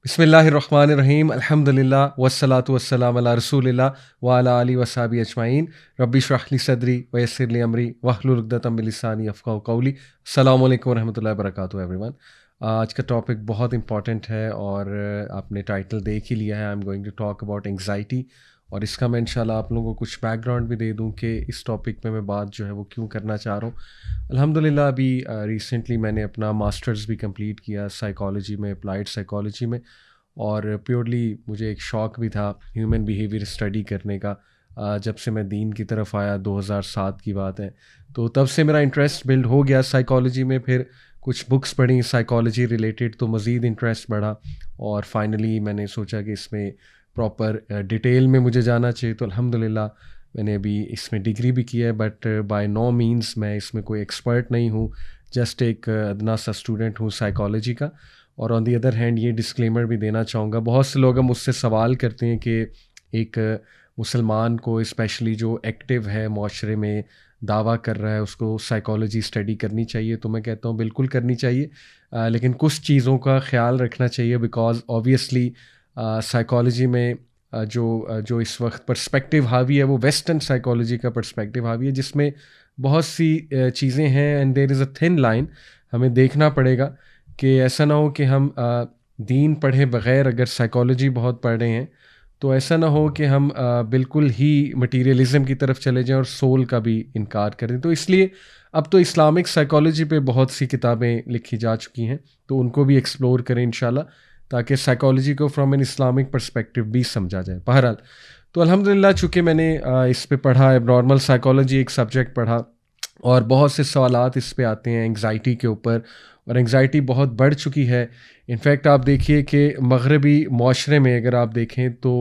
बिस्मिल्लाहिर्रहमानिर्रहीम अल्हम्दुलिल्लाह वस्सलातु वस्सलाम अला रसूलिल्लाह व अला आलिहि वसहबी अजमाइन रब्बि इश्रह ली सदरी व यस्सिर ली अमरी वहलुल उक़दतम मिन लिसानी यफ़क़हू क़ौली। अस्सलामु अलैकुम व रहमतुल्लाहि व बरकातुहू एवरीवन। आज का टॉपिक बहुत इंपॉर्टेंट है और आपने टाइटल देख ही लिया है। I am going to talk about anxiety और इसका मैं इंशाल्लाह आप लोगों को कुछ बैकग्राउंड भी दे दूं कि इस टॉपिक पे मैं बात जो है वो क्यों करना चाह रहा हूँ। अल्हम्दुलिल्लाह अभी रिसेंटली मैंने अपना मास्टर्स भी कंप्लीट किया साइकोलॉजी में, अप्लाइड साइकोलॉजी में। और प्योरली मुझे एक शौक़ भी था ह्यूमन बिहेवियर स्टडी करने का। जब से मैं दीन की तरफ आया 2007 की बात है, तो तब से मेरा इंटरेस्ट बिल्ड हो गया साइकोलॉजी में। फिर कुछ बुक्स पढ़ी साइकोलॉजी रिलेटेड तो मज़ीद इंटरेस्ट बढ़ा और फाइनली मैंने सोचा कि इसमें प्रॉपर डिटेल में मुझे जाना चाहिए। तो अल्हम्दुलिल्लाह मैंने अभी इसमें डिग्री भी की है, बट बाय नो मींस मैं इसमें कोई एक्सपर्ट नहीं हूँ, जस्ट एक अदना सा स्टूडेंट हूँ साइकोलॉजी का। और ऑन दी अदर हैंड ये डिस्क्लेमर भी देना चाहूँगा, बहुत से लोग मुझसे सवाल करते हैं कि एक मुसलमान को स्पेशली जो एक्टिव है माशरे में, दावा कर रहा है, उसको साइकोलॉजी स्टडी करनी चाहिए। तो मैं कहता हूँ बिल्कुल करनी चाहिए, लेकिन कुछ चीज़ों का ख्याल रखना चाहिए बिकॉज़ ऑब्वियसली साइकोलॉजी में जो इस वक्त पर्सपेक्टिव हावी है वो वेस्टर्न साइकोलॉजी का पर्सपेक्टिव हावी है, जिसमें बहुत सी चीज़ें हैं and there is a thin line. हमें देखना पड़ेगा कि ऐसा ना हो कि हम दीन पढ़े बग़ैर अगर साइकोलॉजी बहुत पढ़ रहे हैं तो ऐसा ना हो कि हम बिल्कुल ही मटीरियलिज़म की तरफ चले जाएं और सोल का भी इनकार करें। तो इसलिए अब तो इस्लामिक साइकोलॉजी पे बहुत सी किताबें लिखी जा चुकी हैं, तो उनको भी एक्सप्लोर करें इंशाल्लाह, ताकि साइकोलॉजी को फ्रॉम एन इस्लामिक पर्सपेक्टिव भी समझा जाए। बहरहाल तो अल्हम्दुलिल्लाह चूँकि मैंने इस पे पढ़ा, एबनॉर्मल साइकोलॉजी एक सब्जेक्ट पढ़ा और बहुत से सवालात इस पे आते हैं एंग्जाइटी के ऊपर, और एंग्जाइटी बहुत बढ़ चुकी है। इनफैक्ट आप देखिए कि मगरबी माशरे में अगर आप देखें तो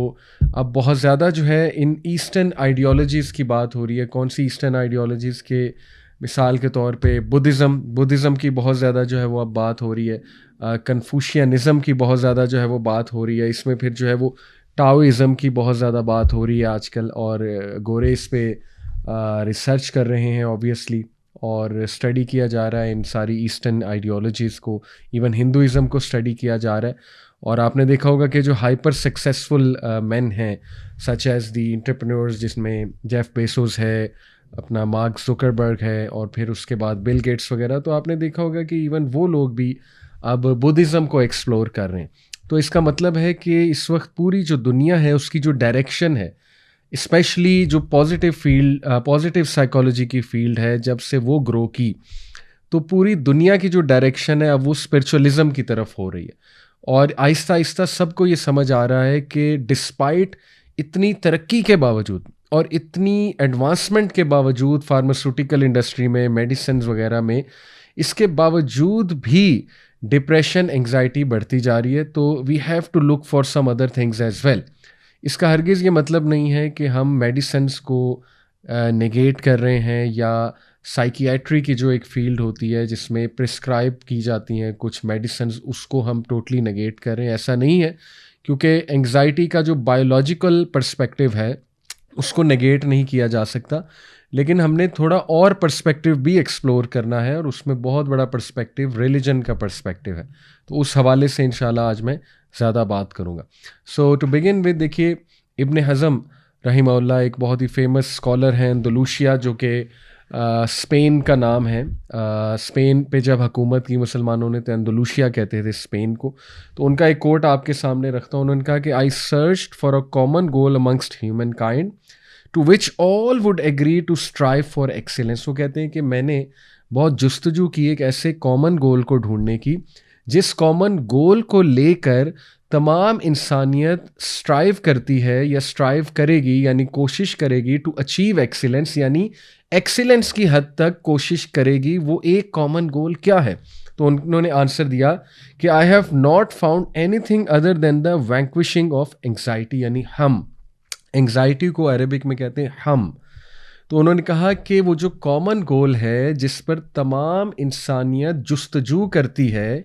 अब बहुत ज़्यादा जो है इन ईस्टर्न आइडियोलॉजीज़ की बात हो रही है। कौन सी ईस्टर्न आइडियोलॉजीज़ के, मिसाल के तौर पे बुद्धिज़्म की बहुत ज़्यादा जो है वो अब बात हो रही है, कन्फ्यूशियनिज़म की बहुत ज़्यादा जो है वो बात हो रही है। इसमें फिर जो है वो टाओइज़म की बहुत ज़्यादा बात हो रही है आजकल, और गोरे इस पे रिसर्च कर रहे हैं ऑब्वियसली, और स्टडी किया जा रहा है इन सारी ईस्टर्न आइडियोलॉजीज़ को। इवन हिंदुइज़्म को स्टडी किया जा रहा है। और आपने देखा होगा कि जो हाइपर सक्सेसफुल मैन हैं सच एज़ दी एंटरप्रेन्योर्स, जिसमें जेफ बेसोस है, अपना मार्क जुकरबर्ग है, और फिर उसके बाद बिल गेट्स वगैरह, तो आपने देखा होगा कि इवन वो लोग भी अब बुद्धिज़्म को एक्सप्लोर कर रहे हैं। तो इसका मतलब है कि इस वक्त पूरी जो दुनिया है उसकी जो डायरेक्शन है, स्पेशली जो पॉजिटिव साइकोलॉजी की फील्ड है, जब से वो ग्रो की, तो पूरी दुनिया की जो डायरेक्शन है अब वो स्पिरिचुअलिज्म की तरफ हो रही है। और आहिस्ता आहिस्ता सबको ये समझ आ रहा है कि डिस्पाइट इतनी तरक्की के बावजूद और इतनी एडवांसमेंट के बावजूद फार्मास्यूटिकल इंडस्ट्री में, मेडिसिन वगैरह में, इसके बावजूद भी डिप्रेशन, एंग्जाइटी बढ़ती जा रही है। तो we have to look for some other things as well. इसका हरगिज़ ये मतलब नहीं है कि हम मेडिसिन्स को नेगेट कर रहे हैं, या साइकियाट्री की जो एक फ़ील्ड होती है जिसमें प्रिस्क्राइब की जाती हैं कुछ मेडिसिन्स, उसको हम टोटली नेगेट कर रहे हैं, ऐसा नहीं है। क्योंकि एंग्जाइटी का जो बायोलॉजिकल पर्सपेक्टिव है उसको नेगेट नहीं किया जा सकता, लेकिन हमने थोड़ा और पर्सपेक्टिव भी एक्सप्लोर करना है, और उसमें बहुत बड़ा पर्सपेक्टिव रिलीजन का पर्सपेक्टिव है। तो उस हवाले से इंशाल्लाह आज मैं ज़्यादा बात करूँगा। सो टू बिगिन विद, देखिए इब्न हज़म रहिमहुल्लाह एक बहुत ही फेमस स्कॉलर हैं, अंदलूसिया, जो कि स्पेन का नाम है। स्पेन पे जब हुकूमत की मुसलमानों ने तो अंदलूसिया कहते थे स्पेन को। तो उनका एक कोट आपके सामने रखता हूँ। उन्होंने कहा कि I searched for a common goal amongst human kind to which all would agree to strive for excellence. वो कहते हैं कि मैंने बहुत जुस्तजू की एक ऐसे कॉमन गोल को ढूंढने की, जिस कॉमन गोल को लेकर तमाम इंसानियत स्ट्राइव करती है या स्ट्राइव करेगी, यानी कोशिश करेगी टू अचीव एक्सीलेंस, यानी एक्सीलेंस की हद तक कोशिश करेगी। वो एक कॉमन गोल क्या है? तो उन्होंने आंसर दिया कि I have not found anything other than the vanquishing of anxiety, यानी हम। एंग्जाइटी को अरेबिक में कहते हैं हम। तो उन्होंने कहा कि वो जो कॉमन गोल है जिस पर तमाम इंसानियत जुस्तजू करती है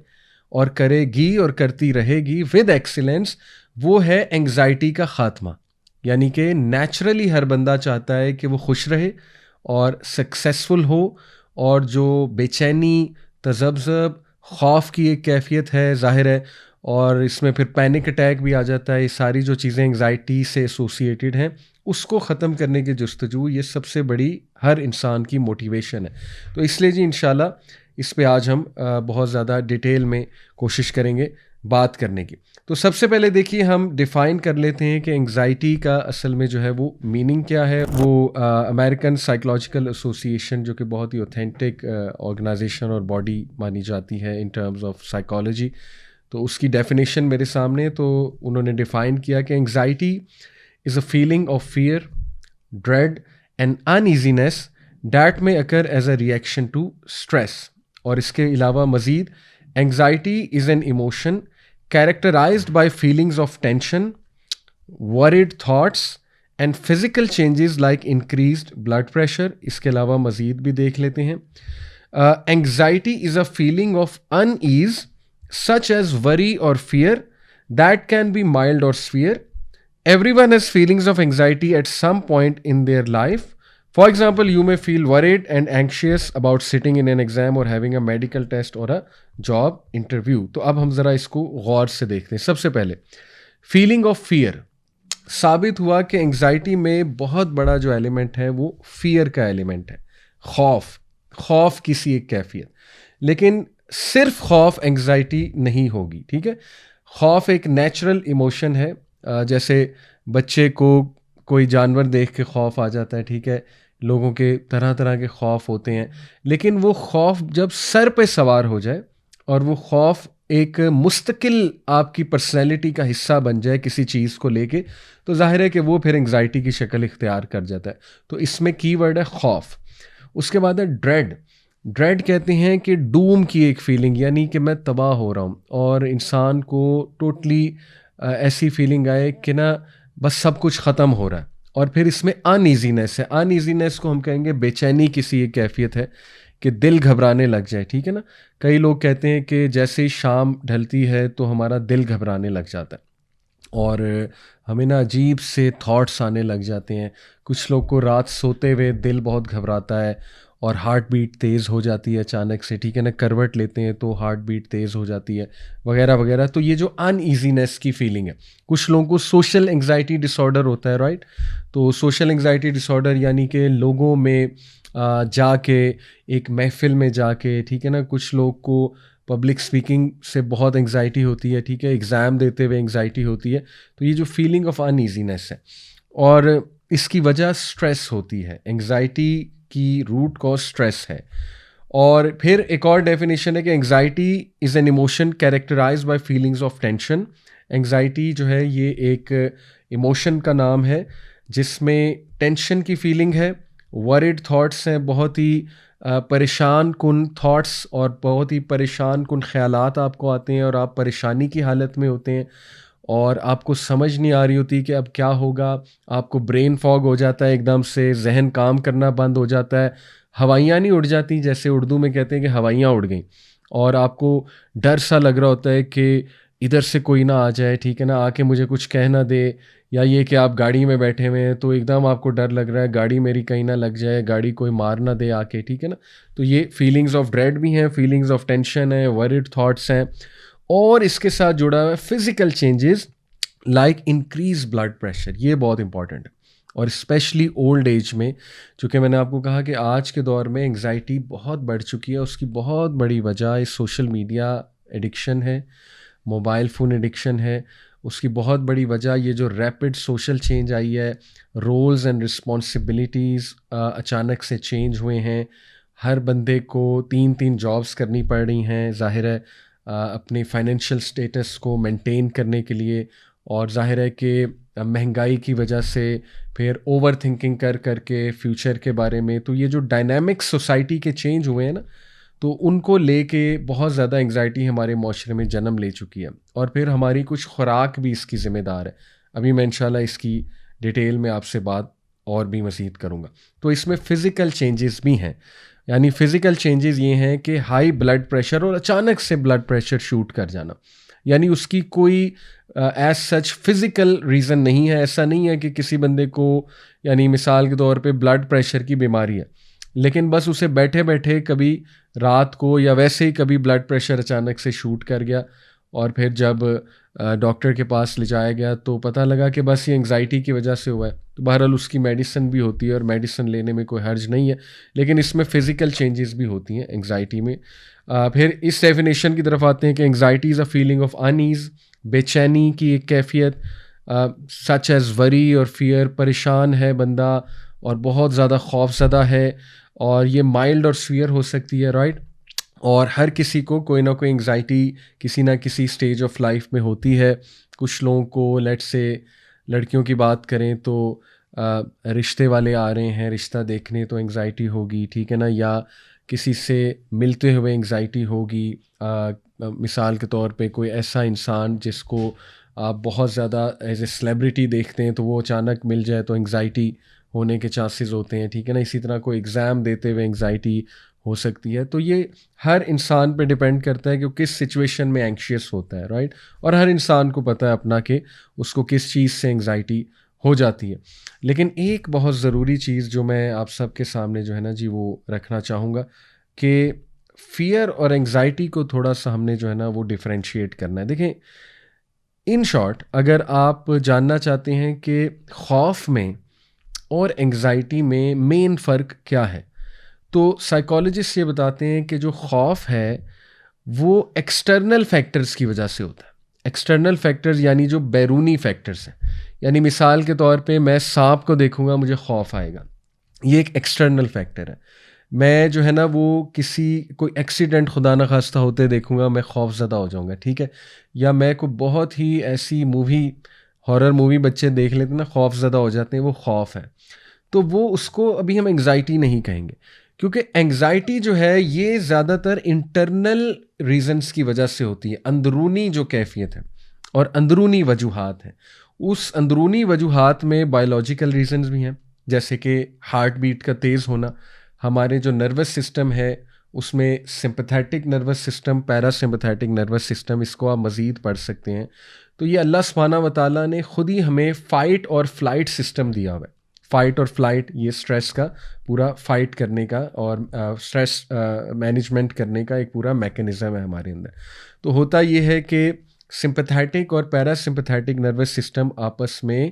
और करेगी और करती रहेगी विद एक्सीलेंस, वो है एंग्जाइटी का ख़ात्मा। यानी कि नेचुरली हर बंदा चाहता है कि वो खुश रहे और सक्सेसफुल हो, और जो बेचैनी, तज़ब्ज़ब, खौफ की एक कैफियत है, ज़ाहिर है और इसमें फिर पैनिक अटैक भी आ जाता है। ये सारी जो चीज़ें एंग्जाइटी से एसोसिएटेड हैं, उसको ख़त्म करने की जस्तजू ये सबसे बड़ी हर इंसान की मोटिवेशन है। तो इसलिए जी इंशाल्लाह इस पे आज हम बहुत ज़्यादा डिटेल में कोशिश करेंगे बात करने की। तो सबसे पहले देखिए हम डिफ़ाइन कर लेते हैं कि एंग्जाइटी का असल में जो है वो मीनिंग क्या है। वो अमेरिकन साइकोलॉजिकल एसोसिएशन, जो कि बहुत ही ऑथेंटिक ऑर्गेनाइजेशन और बॉडी मानी जाती है इन टर्म्स ऑफ साइकोलॉजी, तो उसकी डेफिनेशन मेरे सामने। तो उन्होंने डिफ़ाइन किया कि anxiety is a feeling of fear, dread and uneasiness that may occur as a reaction to stress. और इसके अलावा मज़ीद, anxiety is an emotion characterized by feelings of tension, worried thoughts and physical changes like increased blood pressure। इसके अलावा मज़ीद भी देख लेते हैं। Anxiety is a feeling of unease such as worry or fear that can be mild or severe. Everyone has feelings of anxiety at some point in their life. For example, you may feel worried and anxious about sitting in an exam or having a medical test or a job interview। तो अब हम ज़रा इसको गौर से देखते हैं। सबसे पहले फीलिंग ऑफ फियर, साबित हुआ कि एंग्जाइटी में बहुत बड़ा जो एलिमेंट है वो फियर का एलिमेंट है। खौफ किसी एक कैफियत, लेकिन सिर्फ खौफ एंग्जाइटी नहीं होगी, ठीक है। खौफ एक नेचुरल इमोशन है। जैसे बच्चे को कोई जानवर देख के खौफ आ जाता है, ठीक है। लोगों के तरह तरह के खौफ होते हैं, लेकिन वो खौफ जब सर पे सवार हो जाए और वो खौफ एक मुस्तकिल आपकी पर्सनैलिटी का हिस्सा बन जाए किसी चीज़ को लेके, तो जाहिर है कि वो फिर एंग्जाइटी की शक्ल इख्तियार कर जाता है। तो इसमें कीवर्ड है खौफ। उसके बाद है ड्रेड। ड्रेड कहते हैं कि डूम की एक फीलिंग, यानी कि मैं तबाह हो रहा हूँ और इंसान को टोटली ऐसी फीलिंग आए कि ना बस सब कुछ ख़त्म हो रहा है। और फिर इसमें अनईजीनेस है। अनईजीनेस को हम कहेंगे बेचैनी किसी एक कैफियत है कि दिल घबराने लग जाए, ठीक है ना। कई लोग कहते हैं कि जैसे ही शाम ढलती है तो हमारा दिल घबराने लग जाता है और हमें ना अजीब से थॉट्स आने लग जाते हैं। कुछ लोग को रात सोते हुए दिल बहुत घबराता है और हार्ट बीट तेज़ हो जाती है अचानक से, ठीक है ना। करवट लेते हैं तो हार्ट बीट तेज़ हो जाती है, वगैरह वगैरह। तो ये जो अनईजीनेस की फीलिंग है, कुछ लोगों को सोशल एंग्जाइटी डिसऑर्डर होता है, राइट। तो सोशल एंग्जाइटी डिसऑर्डर यानी कि लोगों में जाके, एक महफिल में जाके, ठीक है ना। कुछ लोग को पब्लिक स्पीकिंग से बहुत एंग्जाइटी होती है, ठीक है। एग्ज़ाम देते हुए एंग्जाइटी होती है। तो ये जो फीलिंग ऑफ अनईजीनेस है, और इसकी वजह स्ट्रेस होती है। एंग्जाइटी की रूट कॉज स्ट्रेस है। और फिर एक और डेफिनेशन है कि anxiety is an emotion characterize by feelings of tension. Anxiety जो है ये एक इमोशन का नाम है जिसमें टेंशन की फीलिंग है, वरिड थॉट्स हैं, बहुत ही परेशान कुन थॉट्स और बहुत ही परेशान कुन ख्यालात आपको आते हैं और आप परेशानी की हालत में होते हैं और आपको समझ नहीं आ रही होती कि अब क्या होगा। आपको ब्रेन फॉग हो जाता है, एकदम से जहन काम करना बंद हो जाता है, हवाइयाँ नहीं उड़ जाती, जैसे उर्दू में कहते हैं कि हवाइयाँ उड़ गई, और आपको डर सा लग रहा होता है कि इधर से कोई ना आ जाए, ठीक है ना, आके मुझे कुछ कह ना दे। या ये कि आप गाड़ी में बैठे हुए हैं तो एकदम आपको डर लग रहा है गाड़ी मेरी कहीं ना लग जाए, गाड़ी कोई मार ना दे आके, ठीक है ना। तो ये फीलिंग्स ऑफ ड्रेड भी हैं, फीलिंग्स ऑफ टेंशन है, वरिड थॉट्स हैं। और इसके साथ जुड़ा हुआ है physical changes like increase blood pressure. ये बहुत इंपॉर्टेंट है, और स्पेशली ओल्ड एज में, चूँकि मैंने आपको कहा कि आज के दौर में एंग्जाइटी बहुत बढ़ चुकी है। उसकी बहुत बड़ी वजह इस सोशल मीडिया एडिक्शन है, मोबाइल फ़ोन एडिक्शन है। उसकी बहुत बड़ी वजह ये जो रैपिड सोशल चेंज आई है, रोल्स एंड रिस्पॉन्सिबिलिटीज़ अचानक से चेंज हुए हैं। हर बंदे को 3-3 जॉब्स करनी पड़ रही हैं, ज़ाहिर है अपनी फाइनेंशियल स्टेटस को मेंटेन करने के लिए। और ज़ाहिर है कि महंगाई की वजह से फिर ओवर थिंकिंग कर करके फ्यूचर के बारे में। तो ये जो डायनामिक सोसाइटी के चेंज हुए हैं ना, तो उनको लेके बहुत ज़्यादा एंग्जाइटी हमारे माशरे में जन्म ले चुकी है। और फिर हमारी कुछ खुराक भी इसकी ज़िम्मेदार है। अभी मैं इंशाल्लाह इसकी डिटेल में आपसे बात और भी मज़ीद करूँगा। तो इसमें फ़िज़िकल चेंजेस भी हैं, यानी फ़िज़िकल चेंजेस ये हैं कि हाई ब्लड प्रेशर और अचानक से ब्लड प्रेशर शूट कर जाना, यानी उसकी कोई एज सच फिज़िकल रीज़न नहीं है। ऐसा नहीं है कि किसी बंदे को, यानी मिसाल के तौर पे ब्लड प्रेशर की बीमारी है, लेकिन बस उसे बैठे बैठे कभी रात को या वैसे ही कभी ब्लड प्रेशर अचानक से शूट कर गया और फिर जब डॉक्टर के पास ले जाया गया तो पता लगा कि बस ये एंग्जाइटी की वजह से हुआ है। तो बहरहाल उसकी मेडिसिन भी होती है और मेडिसिन लेने में कोई हर्ज नहीं है, लेकिन इसमें फ़िज़िकल चेंजेस भी होती हैं एंग्जाइटी में। फिर इस डेफिनेशन की तरफ आते हैं कि anxiety is a feeling of unease, बेचैनी की एक कैफियत, सच एज़ वरी और फियर, परेशान है बंदा और बहुत ज़्यादा खौफज़दा है, और ये माइल्ड और सीवियर हो सकती है, राइट। और हर किसी को कोई ना कोई एंग्जाइटी किसी ना किसी स्टेज ऑफ लाइफ में होती है। कुछ लोगों को, लेट्स से लड़कियों की बात करें तो रिश्ते वाले आ रहे हैं रिश्ता देखने तो एंग्जाइटी होगी, ठीक है ना, या किसी से मिलते हुए एंग्जाइटी होगी। मिसाल के तौर पे कोई ऐसा इंसान जिसको आप बहुत ज़्यादा एज ए सेलिब्रिटी देखते हैं तो वो अचानक मिल जाए तो एंग्जाइटी होने के चांसेस होते हैं, ठीक है ना। इसी तरह कोई एग्ज़ाम देते हुए एंग्जाइटी हो सकती है। तो ये हर इंसान पे डिपेंड करता है कि वो किस सिचुएशन में एंग्शियस होता है, राइट। और हर इंसान को पता है अपना कि उसको किस चीज़ से एंग्जाइटी हो जाती है। लेकिन एक बहुत ज़रूरी चीज़ जो मैं आप सबके सामने जो है ना जी वो रखना चाहूँगा कि फ़ियर और एंग्जाइटी को थोड़ा सा हमने जो है ना वो डिफरेंशिएट करना है। देखें, इन शॉर्ट अगर आप जानना चाहते हैं कि खौफ में और एंग्जाइटी में मेन फ़र्क क्या है, तो साइकोलॉजिस्ट ये बताते हैं कि जो खौफ है वो एक्सटर्नल फैक्टर्स की वजह से होता है। एक्सटर्नल फैक्टर्स यानी जो बैरूनी फैक्टर्स हैं, यानी मिसाल के तौर पे मैं सांप को देखूंगा मुझे खौफ आएगा, ये एक एक्सटर्नल फैक्टर है। मैं जो है ना वो किसी कोई एक्सीडेंट खुदा न खास्ता होते देखूंगा मैं खौफ ज़दा हो जाऊंगा, ठीक है। या मैं को बहुत ही ऐसी मूवी, हॉरर मूवी बच्चे देख लेते हैं ना, खौफ ज़दा हो जाते हैं, वो खौफ है। तो वो उसको अभी हम एंग्जाइटी नहीं कहेंगे, क्योंकि एंग्जाइटी जो है ये ज़्यादातर इंटरनल रीजंस की वजह से होती है, अंदरूनी जो कैफियत है और अंदरूनी वजूहात हैं। उस अंदरूनी वजूहात में बायोलॉजिकल रीजंस भी हैं, जैसे कि हार्ट बीट का तेज़ होना, हमारे जो नर्वस सिस्टम है उसमें sympathetic nervous system, parasympathetic nervous system, इसको आप मज़ीद पढ़ सकते हैं। तो ये अल्लाह सुब्हाना व तआला ने ख़ुद ही हमें फ़ाइट और फ्लाइट सिस्टम दिया हुआ है। फ़ाइट और फ्लाइट, ये स्ट्रेस का पूरा फ़ाइट करने का और स्ट्रेस मैनेजमेंट करने का एक पूरा मैकेनिज़्म है हमारे अंदर। तो होता ये है कि सिंपैथेटिक और पैरासिम्पैथेटिक नर्वस सिस्टम आपस में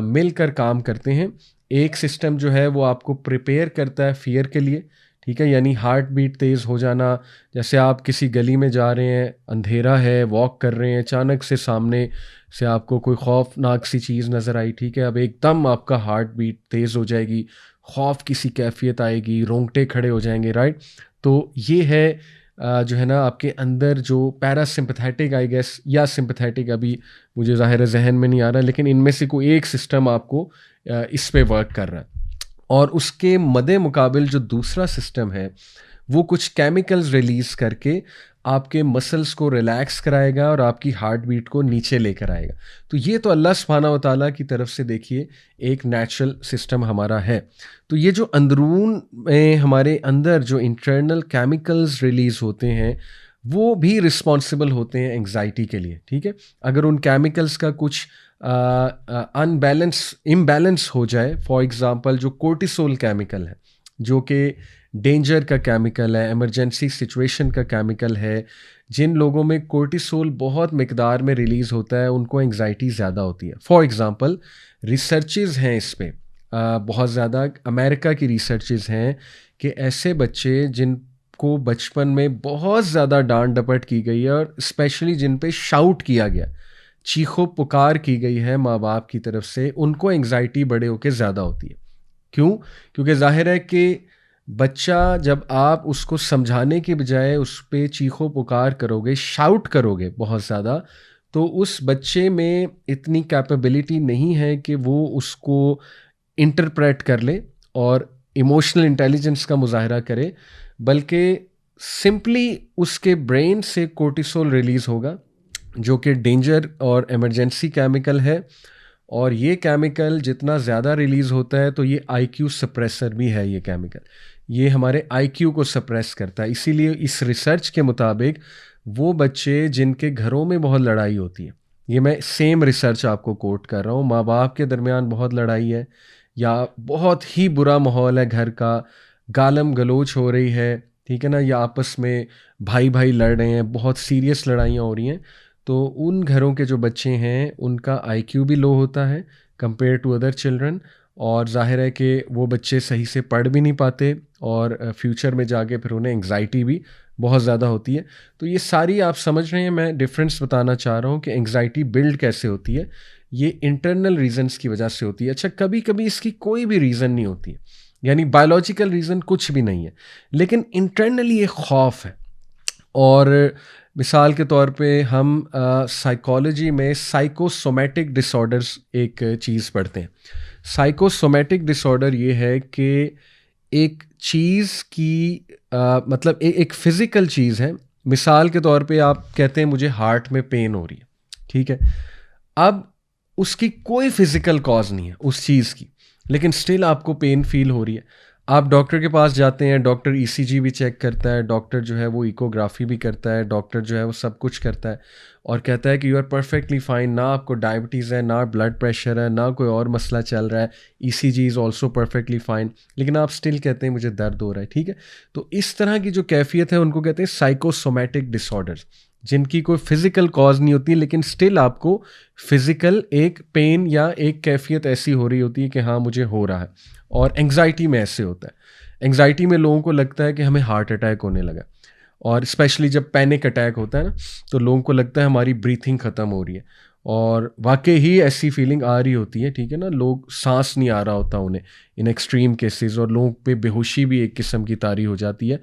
मिलकर काम करते हैं। एक सिस्टम जो है वो आपको प्रिपेयर करता है फ़ियर के लिए, ठीक है, यानी हार्ट बीट तेज़ हो जाना। जैसे आप किसी गली में जा रहे हैं, अंधेरा है, वॉक कर रहे हैं, अचानक से सामने से आपको कोई खौफनाक सी चीज़ नज़र आई, ठीक है, अब एकदम आपका हार्ट बीट तेज़ हो जाएगी, खौफ की सी कैफियत आएगी, रोंगटे खड़े हो जाएंगे, राइट। तो ये है जो है ना आपके अंदर जो पैरासिम्पैथेटिक आई गेस या सिंपैथेटिक, अभी मुझे ज़ाहिर है जहन में नहीं आ रहा, लेकिन इनमें से कोई एक सिस्टम आपको इस पे वर्क कर रहा है। और उसके मद्दे मुकाबिल जो दूसरा सिस्टम है वो कुछ केमिकल्स रिलीज़ करके आपके मसल्स को रिलैक्स कराएगा और आपकी हार्ट बीट को नीचे लेकर आएगा। तो ये तो अल्लाह सुब्हाना व तआला की तरफ से देखिए एक नेचुरल सिस्टम हमारा है। तो ये जो अंदरून में हमारे अंदर जो इंटरनल केमिकल्स रिलीज़ होते हैं वो भी रिस्पॉन्सिबल होते हैं एंग्जाइटी के लिए, ठीक है। अगर उन केमिकल्स का कुछ इम्बैलेंस हो जाए, फॉर एग्ज़ाम्पल जो कोर्टिसोल केमिकल है जो कि डेंजर का केमिकल है, इमरजेंसी सिचुएशन का केमिकल है, जिन लोगों में कोर्टिसोल बहुत मिकदार में रिलीज़ होता है उनको एंग्जाइटी ज़्यादा होती है। फॉर एग्ज़ाम्पल रिसर्चेस हैं इस पे, बहुत ज़्यादा अमेरिका की रिसर्चेस हैं कि ऐसे बच्चे जिनको बचपन में बहुत ज़्यादा डांट डपट की गई है और स्पेशली जिन पे शाउट किया गया, चीखो पुकार की गई है माँ बाप की तरफ से, उनको एंग्जाइटी बड़े होकर ज़्यादा होती है। क्यों? क्योंकि ज़ाहिर है कि बच्चा जब आप उसको समझाने के बजाय उस पे चीखो पुकार करोगे, शाउट करोगे बहुत ज़्यादा, तो उस बच्चे में इतनी कैपेबिलिटी नहीं है कि वो उसको इंटरप्रेट कर ले और इमोशनल इंटेलिजेंस का मुजाहरा करे, बल्कि सिंपली उसके ब्रेन से कोर्टिसोल रिलीज़ होगा जो कि डेंजर और इमरजेंसी केमिकल है। और ये केमिकल जितना ज़्यादा रिलीज़ होता है तो ये आईक्यू सप्रेसर भी है। ये केमिकल ये हमारे आईक्यू को सप्रेस करता है। इसीलिए इस रिसर्च के मुताबिक वो बच्चे जिनके घरों में बहुत लड़ाई होती है, ये मैं सेम रिसर्च आपको कोट कर रहा हूँ, माँ बाप के दरमियान बहुत लड़ाई है या बहुत ही बुरा माहौल है घर का, गालम गलोच हो रही है, ठीक है ना, या आपस में भाई भाई लड़ रहे हैं, बहुत सीरियस लड़ाइयाँ हो रही हैं, तो उन घरों के जो बच्चे हैं उनका आईक्यू भी लो होता है कंपेयर टू अदर चिल्ड्रन, और जाहिर है कि वो बच्चे सही से पढ़ भी नहीं पाते, और फ्यूचर में जाके फिर उन्हें एंग्जाइटी भी बहुत ज़्यादा होती है। तो ये सारी आप समझ रहे हैं, मैं डिफरेंस बताना चाह रहा हूँ कि एंग्जाइटी बिल्ड कैसे होती है। ये इंटरनल रीजंस की वजह से होती है। अच्छा, कभी कभी इसकी कोई भी रीज़न नहीं होती है, यानी बायोलॉजिकल रीज़न कुछ भी नहीं है, लेकिन इंटरनली एक खौफ है। और मिसाल के तौर पे हम साइकोलॉजी में साइकोसोमेटिक डिसऑर्डर्स एक चीज़ पढ़ते हैं। साइकोसोमेटिक डिसऑर्डर ये है कि एक चीज़ की मतलब एक फिज़िकल चीज़ है। मिसाल के तौर पे आप कहते हैं मुझे हार्ट में पेन हो रही है, ठीक है। अब उसकी कोई फिज़िकल कॉज नहीं है उस चीज़ की, लेकिन स्टिल आपको पेन फील हो रही है। आप डॉक्टर के पास जाते हैं, डॉक्टर ईसीजी भी चेक करता है, डॉक्टर जो है वो इकोग्राफी भी करता है, डॉक्टर जो है वो सब कुछ करता है और कहता है कि यू आर परफेक्टली फाइन, ना आपको डायबिटीज़ है, ना ब्लड प्रेशर है, ना कोई और मसला चल रहा है, ECG is also perfectly fine, लेकिन आप स्टिल कहते हैं मुझे दर्द हो रहा है, ठीक है। तो इस तरह की जो कैफियत है उनको कहते हैं साइकोसोमेटिक डिसऑर्डर्स, जिनकी कोई फिज़िकल कॉज नहीं होती, लेकिन स्टिल आपको फिज़िकल एक पेन या एक कैफियत ऐसी हो रही होती है कि हाँ मुझे हो रहा है। और एंग्जाइटी में ऐसे होता है, एंग्जाइटी में लोगों को लगता है कि हमें हार्ट अटैक होने लगा, और स्पेशली जब पैनिक अटैक होता है ना, तो लोगों को लगता है हमारी ब्रीथिंग ख़त्म हो रही है, और वाकई ही ऐसी फीलिंग आ रही होती है, ठीक है ना। लोग सांस नहीं आ रहा होता उन्हें इन एक्सट्रीम केसेस, और लोगों पे बेहोशी भी एक किस्म की तारी हो जाती है।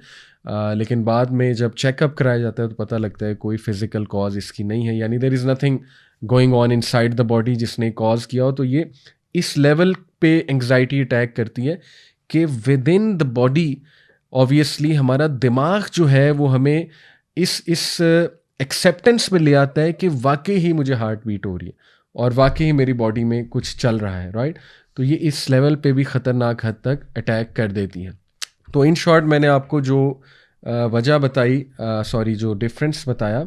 लेकिन बाद में जब चेकअप कराया जाता है तो पता लगता है कोई फिज़िकल कॉज इसकी नहीं है, यानी there is nothing going on inside the body जिसने कॉज किया हो। तो ये इस लेवल पे एंग्जाइटी अटैक करती है कि with in the body obviously हमारा दिमाग जो है वो हमें इस एक्सेप्टेंस में ले आता है कि वाकई ही मुझे हार्ट बीट हो रही है और वाकई ही मेरी बॉडी में कुछ चल रहा है, राइट। तो ये इस लेवल पे भी ख़तरनाक हद तक अटैक कर देती है। तो इन शॉर्ट मैंने आपको जो वजह बताई, सॉरी जो डिफरेंस बताया,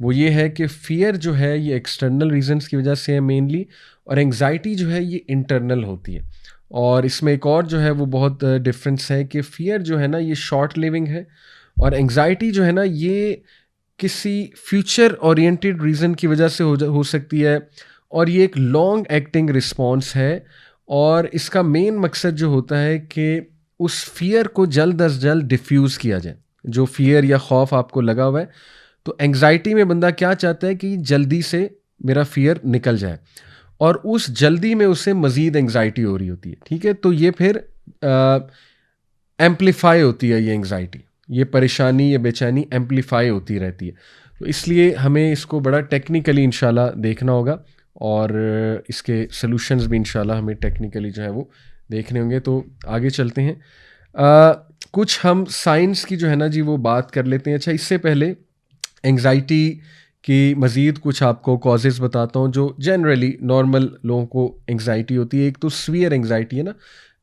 वो ये है कि फ़ियर जो है ये एक्सटर्नल रीजंस की वजह से है मेनली, और एंग्जाइटी जो है ये इंटरनल होती है। और इसमें एक और जो है वो बहुत डिफरेंस है कि फ़ियर जो है ना ये शॉर्ट लिविंग है, और एंग्जाइटी जो है ना ये किसी फ्यूचर ओरिएंटेड रीज़न की वजह से हो सकती है, और ये एक लॉन्ग एक्टिंग रिस्पॉन्स है। और इसका मेन मकसद जो होता है कि उस फ़ियर को जल्द अज जल्द डिफ्यूज़ किया जाए। जो फ़ियर या खौफ आपको लगा हुआ है, तो एंग्जाइटी में बंदा क्या चाहता है कि जल्दी से मेरा फ़ियर निकल जाए, और उस जल्दी में उसे मज़ीद एंग्जाइटी हो रही होती है, ठीक है। तो ये फिर एम्पलीफाई होती है, ये एंग्जाइटी, ये परेशानी, ये बेचैनी एम्पलीफाई होती रहती है। तो इसलिए हमें इसको बड़ा टेक्निकली इंशाल्लाह देखना होगा, और इसके सॉल्यूशंस भी इंशाल्लाह हमें टेक्निकली जो है वो देखने होंगे। तो आगे चलते हैं। कुछ हम साइंस की जो है ना जी वो बात कर लेते हैं। अच्छा, इससे पहले एंग्जाइटी की मज़ीद कुछ आपको कॉजेज़ बताता हूँ जो जनरली नॉर्मल लोगों को एंग्जाइटी होती है। एक तो सीवियर एंग्जाइटी है ना,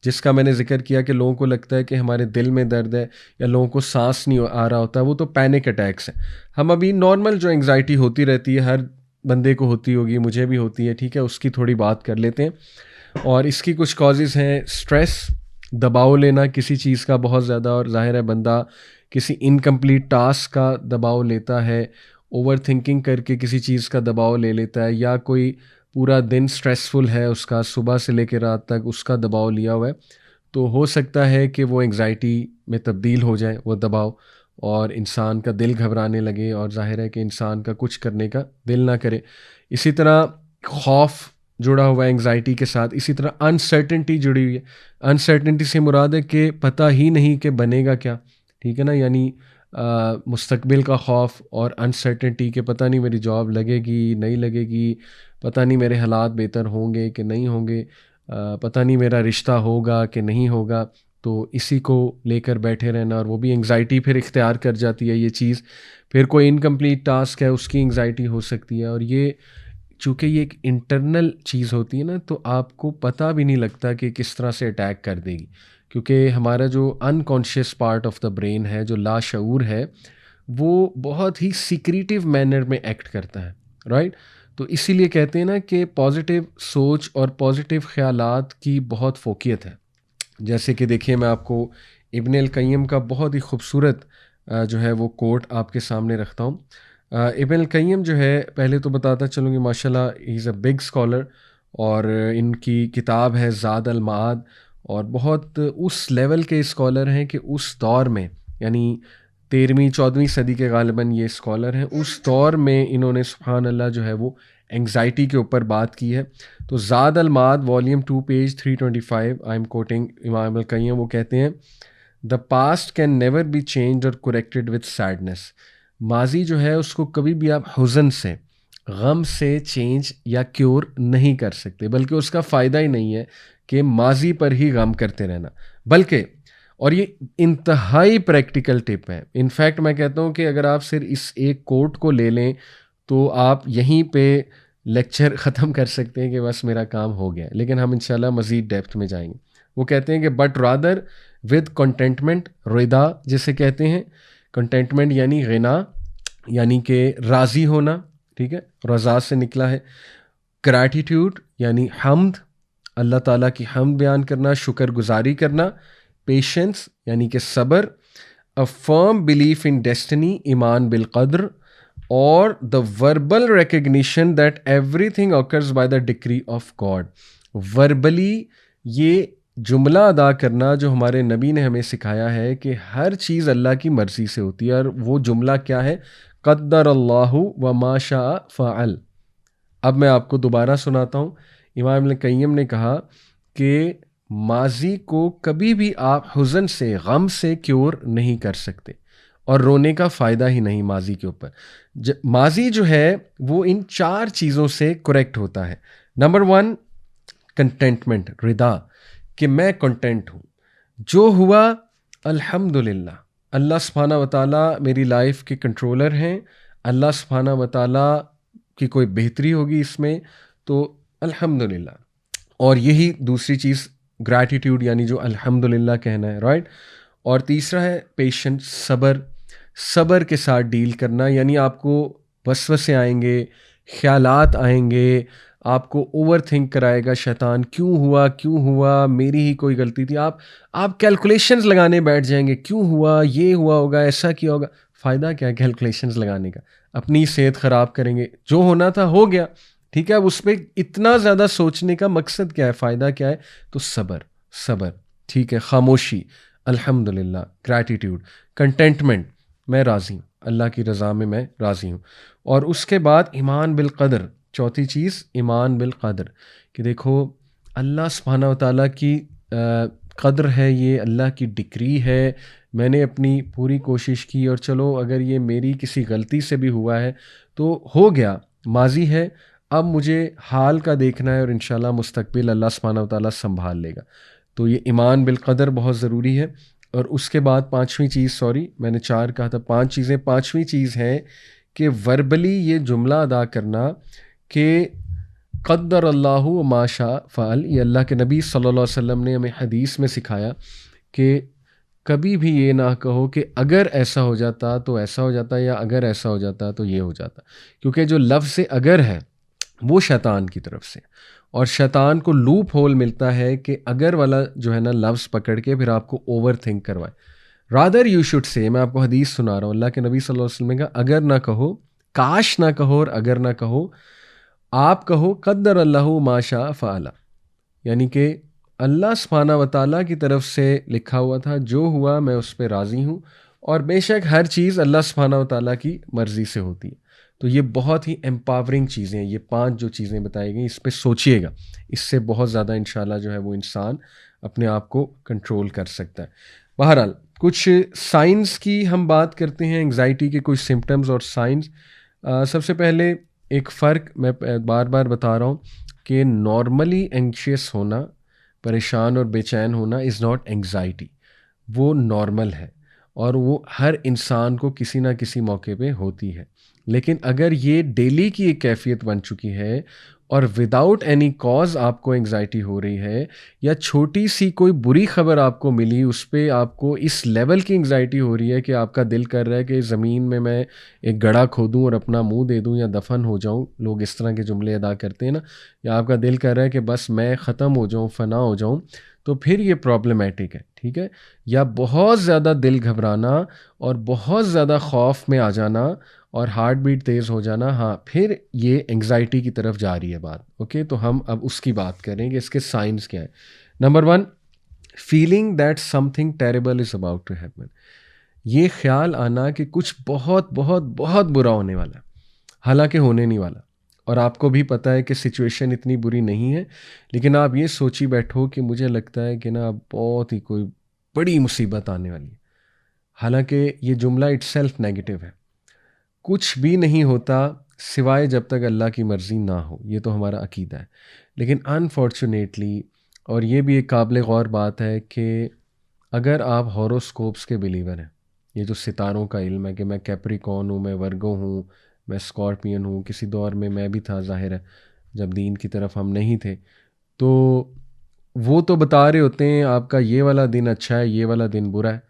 जिसका मैंने जिक्र किया कि लोगों को लगता है कि हमारे दिल में दर्द है, या लोगों को सांस नहीं आ रहा होता, वो तो पैनिक अटैक्स हैं। हम अभी नॉर्मल जो एंग्जाइटी होती रहती है, हर बंदे को होती होगी, मुझे भी होती है, ठीक है, उसकी थोड़ी बात कर लेते हैं। और इसकी कुछ कॉजेज़ हैं, स्ट्रेस, दबाव लेना किसी चीज़ का बहुत ज़्यादा, और ज़ाहिर है बंदा किसी इनकम्प्लीट टास्क का दबाव लेता है, ओवर थिंकिंग करके किसी चीज़ का दबाव ले लेता है, या कोई पूरा दिन स्ट्रेसफुल है उसका, सुबह से लेकर रात तक उसका दबाव लिया हुआ है, तो हो सकता है कि वो एंग्जाइटी में तब्दील हो जाए वो दबाव, और इंसान का दिल घबराने लगे, और ज़ाहिर है कि इंसान का कुछ करने का दिल ना करे। इसी तरह खौफ जुड़ा हुआ है एंग्जाइटी के साथ, इसी तरह अनसर्टेनिटी जुड़ी हुई है। अनसर्टेनिटी से मुराद है कि पता ही नहीं कि बनेगा क्या, ठीक है ना, यानी मुस्तकबिल का खौफ, और अनसर्टेनिटी कि पता नहीं मेरी जॉब लगेगी नहीं लगेगी, पता नहीं मेरे हालात बेहतर होंगे कि नहीं होंगे, पता नहीं मेरा रिश्ता होगा कि नहीं होगा। तो इसी को लेकर बैठे रहना, और वो भी एंग्जाइटी फिर इख्तियार कर जाती है ये चीज़। फिर कोई इनकम्प्लीट टास्क है उसकी एंग्जाइटी हो सकती है, और ये चूँकि ये एक इंटरनल चीज़ होती है ना, तो आपको पता भी नहीं लगता कि किस तरह से अटैक कर देगी, क्योंकि हमारा जो unconscious part of the brain है, जो लाशऊर है, वो बहुत ही सीक्रेटिव मैनर में एक्ट करता है, राइट। तो इसीलिए कहते हैं ना कि पॉजिटिव सोच और पॉजिटिव ख्यालात की बहुत फोकियत है। जैसे कि देखिए, मैं आपको इब्न अल क़य्यिम का बहुत ही खूबसूरत जो है वो कोट आपके सामने रखता हूँ। इब्न अल क़य्यिम जो है, पहले तो बताता चलूँ कि माशाल्लाह he is a big scholar, और इनकी किताब है ज़ाद अल माआद, और बहुत उस लेवल के स्कॉलर हैं कि उस दौर में, यानी 13वीं 14वीं सदी के गालिबन ये स्कॉलर हैं, उस दौर में इन्होंने सुभान अल्लाह जो है वो एंग्जाइटी के ऊपर बात की है। तो Zad al Maad volume 2 page 325, I am quoting Imam al Qayyim, वो कहते हैं the past can never be change or corrected with sadness. माजी जो है उसको कभी भी आप हुज़न से, गम से चेंज या क्योर नहीं कर सकते, बल्कि उसका फ़ायदा ही नहीं है कि माजी पर ही गम करते रहना। बल्कि, और ये इंतहाई प्रैक्टिकल टिप है, इनफैक्ट मैं कहता हूँ कि अगर आप सिर्फ इस एक कोट को ले लें तो आप यहीं पे लेक्चर ख़त्म कर सकते हैं कि बस मेरा काम हो गया, लेकिन हम इंशाल्लाह मज़ीद डेप्थ में जाएंगे। वो कहते हैं कि बट रादर विद कंटेंटमेंट, रिदा जिसे कहते हैं, कंटेंटमेंट यानी गिना, यानी कि राज़ी होना, ठीक है, रज़ा से निकला है। ग्रैटिट्यूड यानी हम्द, अल्लाह ताला की हम्द बयान करना, शुक्रगुजारी करना। पेशेंस यानी कि सब्र। A firm belief in destiny, ईमान बिल कद्र। और the verbal recognition that everything occurs by the decree of God. Verbally ये जुमला अदा करना जो हमारे नबी ने हमें सिखाया है कि हर चीज़ अल्लाह की मर्ज़ी से होती है, और वो जुमला क्या है? क़द्दर अल्लाहु व मा शाअ फ़अल। अब मैं आपको दोबारा सुनाता हूँ। इमाम इब्न क़य्यिम ने कहा कि माजी को कभी भी आप हुज़न से, गम से क्योर नहीं कर सकते, और रोने का फ़ायदा ही नहीं माजी के ऊपर। माजी जो है वो इन 4 चीज़ों से करेक्ट होता है। नंबर 1, कंटेंटमेंट, रिदा, कि मैं कंटेंट हूँ, जो हुआ अल्हम्दुलिल्लाह। अल्लाह सुब्हानहू व तआला मेरी लाइफ के कंट्रोलर हैं, अल्लाह सुब्हानहू व तआला की कोई बेहतरी होगी इसमें तो अल्हम्दुलिल्लाह। और यही दूसरी चीज़ ग्रैटिट्यूड, यानी जो अल्हम्दुलिल्लाह कहना है, राइट। और तीसरा है पेशेंस, सब्र, सब्र के साथ डील करना, यानी आपको वसवसे आएंगे, ख्यालात आएंगे, आपको ओवर थिंक कराएगा शैतान, क्यों हुआ, मेरी ही कोई गलती थी, आप कैलकुलेशंस लगाने बैठ जाएंगे, क्यों हुआ, ये हुआ होगा, ऐसा किया होगा। फ़ायदा क्या है कैलकुलेशंस लगाने का? अपनी सेहत ख़राब करेंगे, जो होना था हो गया, ठीक है। अब उस पर इतना ज़्यादा सोचने का मकसद क्या है, फ़ायदा क्या है? तो सब्र, सब्र, ठीक है, खामोशी, अल्हम्दुलिल्लाह, ग्रैटिट्यूड, कंटेंटमेंट, मैं राज़ी हूँ, अल्लाह की रज़ा में मैं राज़ी हूँ। और उसके बाद ईमान बिल क़द्र, चौथी चीज़ ईमान बिल क़द्र, कि देखो अल्लाह सुब्हानहू व तआला की क़द्र है, ये अल्लाह की डिक्री है, मैंने अपनी पूरी कोशिश की, और चलो अगर ये मेरी किसी गलती से भी हुआ है तो हो गया, माजी है, अब मुझे हाल का देखना है, और इंशाल्लाह मुस्तक़बिल अल्लाह सुब्हानहू व तआला संभाल लेगा। तो ये ईमान बिल क़द्र बहुत ज़रूरी है। और उसके बाद पाँचवीं चीज़, सॉरी मैंने 4 कहा था, 5 चीज़ें, पाँचवीं चीज़ है कि वर्बली ये जुमला अदा करना कि क़द्दर अल्लाहु व मा शाअ फ़अल। ये अल्लाह के नबी सल्लल्लाहु अलैहि वसल्लम ने हमें हदीस में सिखाया कि कभी भी ये ना कहो कि अगर ऐसा हो जाता तो ऐसा हो जाता, या अगर ऐसा हो जाता तो ये हो जाता, क्योंकि जो लफ्ज़ से अगर है वो शैतान की तरफ से, और शैतान को लूप होल मिलता है कि अगर वाला जो है ना लफ्ज़ पकड़ के फिर आपको ओवर थिंक करवाए। रादर यू शुड से, मैं आपको हदीस सुना रहा हूँ, अल्लाह के नबी सल्लल्लाहु अलैहि वसल्लम ने कहा अगर ना कहो, काश ना कहो, और अगर ना कहो, आप कहो क़द्दर अल्लाहु मा शाअ फ़अल, यानी कि अल्लाह सुब्हानहू व तआला की तरफ से लिखा हुआ था, जो हुआ मैं उस पर राज़ी हूँ, और बेशक हर चीज़ अल्लाह सुब्हानहू व तआला की मर्ज़ी से होती है। तो ये बहुत ही एम्पावरिंग चीज़ें हैं, ये 5 जो चीज़ें बताई गई, इस पे सोचिएगा, इससे बहुत ज़्यादा इंशाल्लाह जो है वो इंसान अपने आप को कंट्रोल कर सकता है। बहरहाल कुछ साइंस की हम बात करते हैं, एंग्जाइटी के कुछ सिम्टम्स और साइंस। सबसे पहले एक फ़र्क मैं बार बार बता रहा हूँ कि नॉर्मली एंग्शियस होना, परेशान और बेचैन होना इज़ नॉट एंग्जाइटी, वो नॉर्मल है, और वो हर इंसान को किसी ना किसी मौके पे होती है। लेकिन अगर ये डेली की एक कैफियत बन चुकी है, और विदाउट एनी कॉज आपको एंग्जाइटी हो रही है, या छोटी सी कोई बुरी खबर आपको मिली, उस पे आपको इस लेवल की एंग्जाइटी हो रही है कि आपका दिल कर रहा है कि ज़मीन में मैं एक गड्ढा खोदूं और अपना मुंह दे दूं, या दफन हो जाऊं, लोग इस तरह के जुमले अदा करते हैं ना, या आपका दिल कर रहा है कि बस मैं ख़त्म हो जाऊं, फ़ना हो जाऊं, तो फिर ये प्रॉब्लमेटिक है, ठीक है, या बहुत ज़्यादा दिल घबराना और बहुत ज़्यादा खौफ में आ जाना और हार्ट बीट तेज़ हो जाना, हाँ फिर ये एंग्जाइटी की तरफ जा रही है बात। ओके, तो हम अब उसकी बात करें कि इसके साइंस क्या है। Number 1, feeling that something terrible is about to happen. ये ख्याल आना कि कुछ बहुत बहुत बहुत बुरा होने वाला है, हालांकि होने नहीं वाला, और आपको भी पता है कि सिचुएशन इतनी बुरी नहीं है, लेकिन आप ये सोची बैठो कि मुझे लगता है कि ना अब बहुत ही कोई बड़ी मुसीबत आने वाली है। हालांकि ये जुमला इटसेल्फ नेगेटिव है। कुछ भी नहीं होता सिवाय जब तक अल्लाह की मर्ज़ी ना हो, ये तो हमारा अकीदा है। लेकिन अनफॉर्चुनेटली, और ये भी एक काबिल गौर बात है कि अगर आप हॉरोस्कोप्स के बिलीवर हैं, ये जो सितारों का इल्म है कि मैं कैप्रिकॉर्न हूँ, मैं वर्गो हूँ, मैं स्कॉर्पियन हूँ, किसी दौर में मैं भी था, ज़ाहिर है जब दीन की तरफ हम नहीं थे, तो वो तो बता रहे होते हैं आपका ये वाला दिन अच्छा है, ये वाला दिन बुरा है,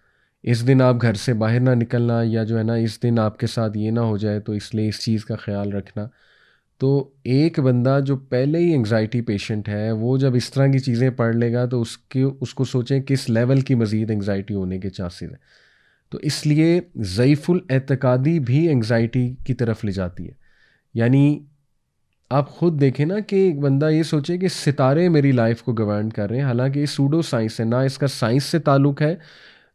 इस दिन आप घर से बाहर ना निकलना, या जो है ना इस दिन आपके साथ ये ना हो जाए तो इसलिए इस चीज़ का ख्याल रखना। तो एक बंदा जो पहले ही एंग्जाइटी पेशेंट है, वो जब इस तरह की चीज़ें पढ़ लेगा तो उसको सोचें किस लेवल की मज़ीद एंग्जाइटी होने के चांसेस हैं। तो इसलिए ज़ईफ़ुल एतकादी भी एंग्जाइटी की तरफ ले जाती है। यानी आप खुद देखें ना कि एक बंदा ये सोचे कि सितारे मेरी लाइफ को गवर्न कर रहे हैं, हालांकि ये सूडो साइंस है, ना इसका साइंस से ताल्लुक़ है,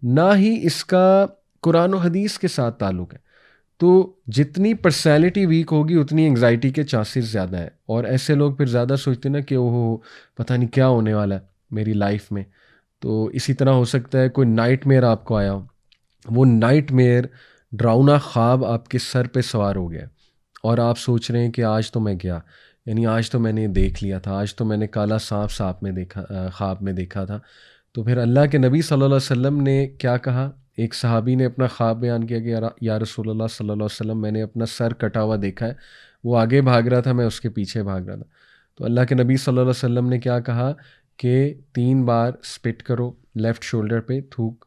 ना ही इसका कुरान और हदीस के साथ ताल्लुक़ है। तो जितनी पर्सनैलिटी वीक होगी उतनी एंग्जाइटी के चांसेस ज़्यादा है, और ऐसे लोग फिर ज़्यादा सोचते हैं ना कि ओहो पता नहीं क्या होने वाला है मेरी लाइफ में। तो इसी तरह हो सकता है कोई नाइटमेयर आपको आया हो, वो नाइटमेयर डरावना ख्वाब आपके सर पे सवार हो गया और आप सोच रहे हैं कि आज तो मैं गया, यानी आज तो मैंने देख लिया था, आज तो मैंने काला सांप में देखा, ख्वाब में देखा था। तो फिर अल्लाह के नबी सल्लल्लाहु अलैहि वसल्लम ने क्या कहा, एक सहाबी ने अपना ख्वाब बयान किया कि या रसूलल्लाह सल्लल्लाहु अलैहि वसल्लम, मैंने अपना सर कटा हुआ देखा है, वो आगे भाग रहा था, मैं उसके पीछे भाग रहा था। तो अल्लाह के नबी सल्लल्लाहु अलैहि वसल्लम ने क्या कहा कि 3 बार स्पिट करो लेफ़्ट शोल्डर पे थूक,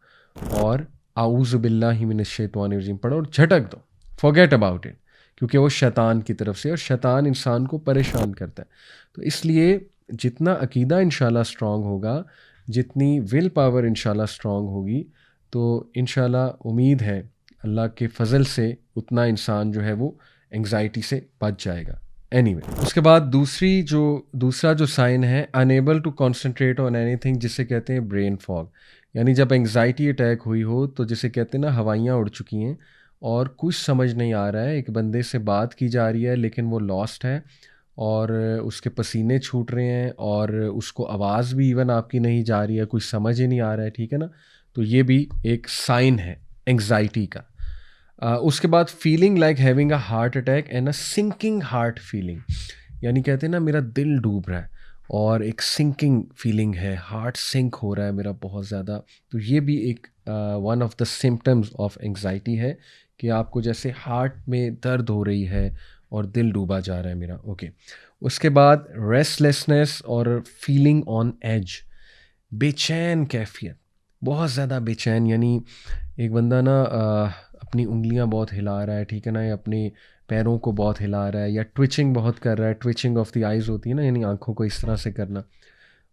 और आऊज़ु बिल्लाहि मिनश शैतानिर रजीम पढ़ो और झटक दो, फॉरगेट अबाउट इट, क्योंकि वो शैतान की तरफ से, और शैतान इंसान को परेशान करता है। तो इसलिए जितना अकीदा इंशाल्लाह स्ट्रॉन्ग होगा, जितनी विल पावर इंशाल्लाह स्ट्रॉन्ग होगी, तो इंशाल्लाह उम्मीद है अल्लाह के फ़ज़ल से उतना इंसान जो है वो एंग्जाइटी से बच जाएगा। एनीवे, उसके बाद दूसरा जो साइन है, unable to concentrate on anything, जिसे कहते हैं ब्रेन फॉग। यानी जब एंग्जाइटी अटैक हुई हो तो जिसे कहते हैं ना हवाइयाँ उड़ चुकी हैं और कुछ समझ नहीं आ रहा है, एक बंदे से बात की जा रही है लेकिन वो लॉस्ट है, और उसके पसीने छूट रहे हैं, और उसको आवाज़ भी इवन आपकी नहीं जा रही है, कुछ समझ ही नहीं आ रहा है, ठीक है ना। तो ये भी एक साइन है एंग्जाइटी का। उसके बाद feeling like having a heart attack and a sinking heart feeling, यानी कहते हैं ना मेरा दिल डूब रहा है और एक सिंकिंग फीलिंग है, हार्ट सिंक हो रहा है मेरा बहुत ज़्यादा। तो ये भी एक one of the symptoms of anxiety है कि आपको जैसे हार्ट में दर्द हो रही है और दिल डूबा जा रहा है मेरा। ओके, उसके बाद रेस्टलेसनेस और फीलिंग ऑन एज, बेचैन कैफियत, बहुत ज़्यादा बेचैन, यानी एक बंदा ना अपनी उंगलियां बहुत हिला रहा है, ठीक है ना, या अपने पैरों को बहुत हिला रहा है, या ट्विचिंग बहुत कर रहा है, ट्विचिंग ऑफ द आइज़ होती है ना, यानी आंखों को इस तरह से करना,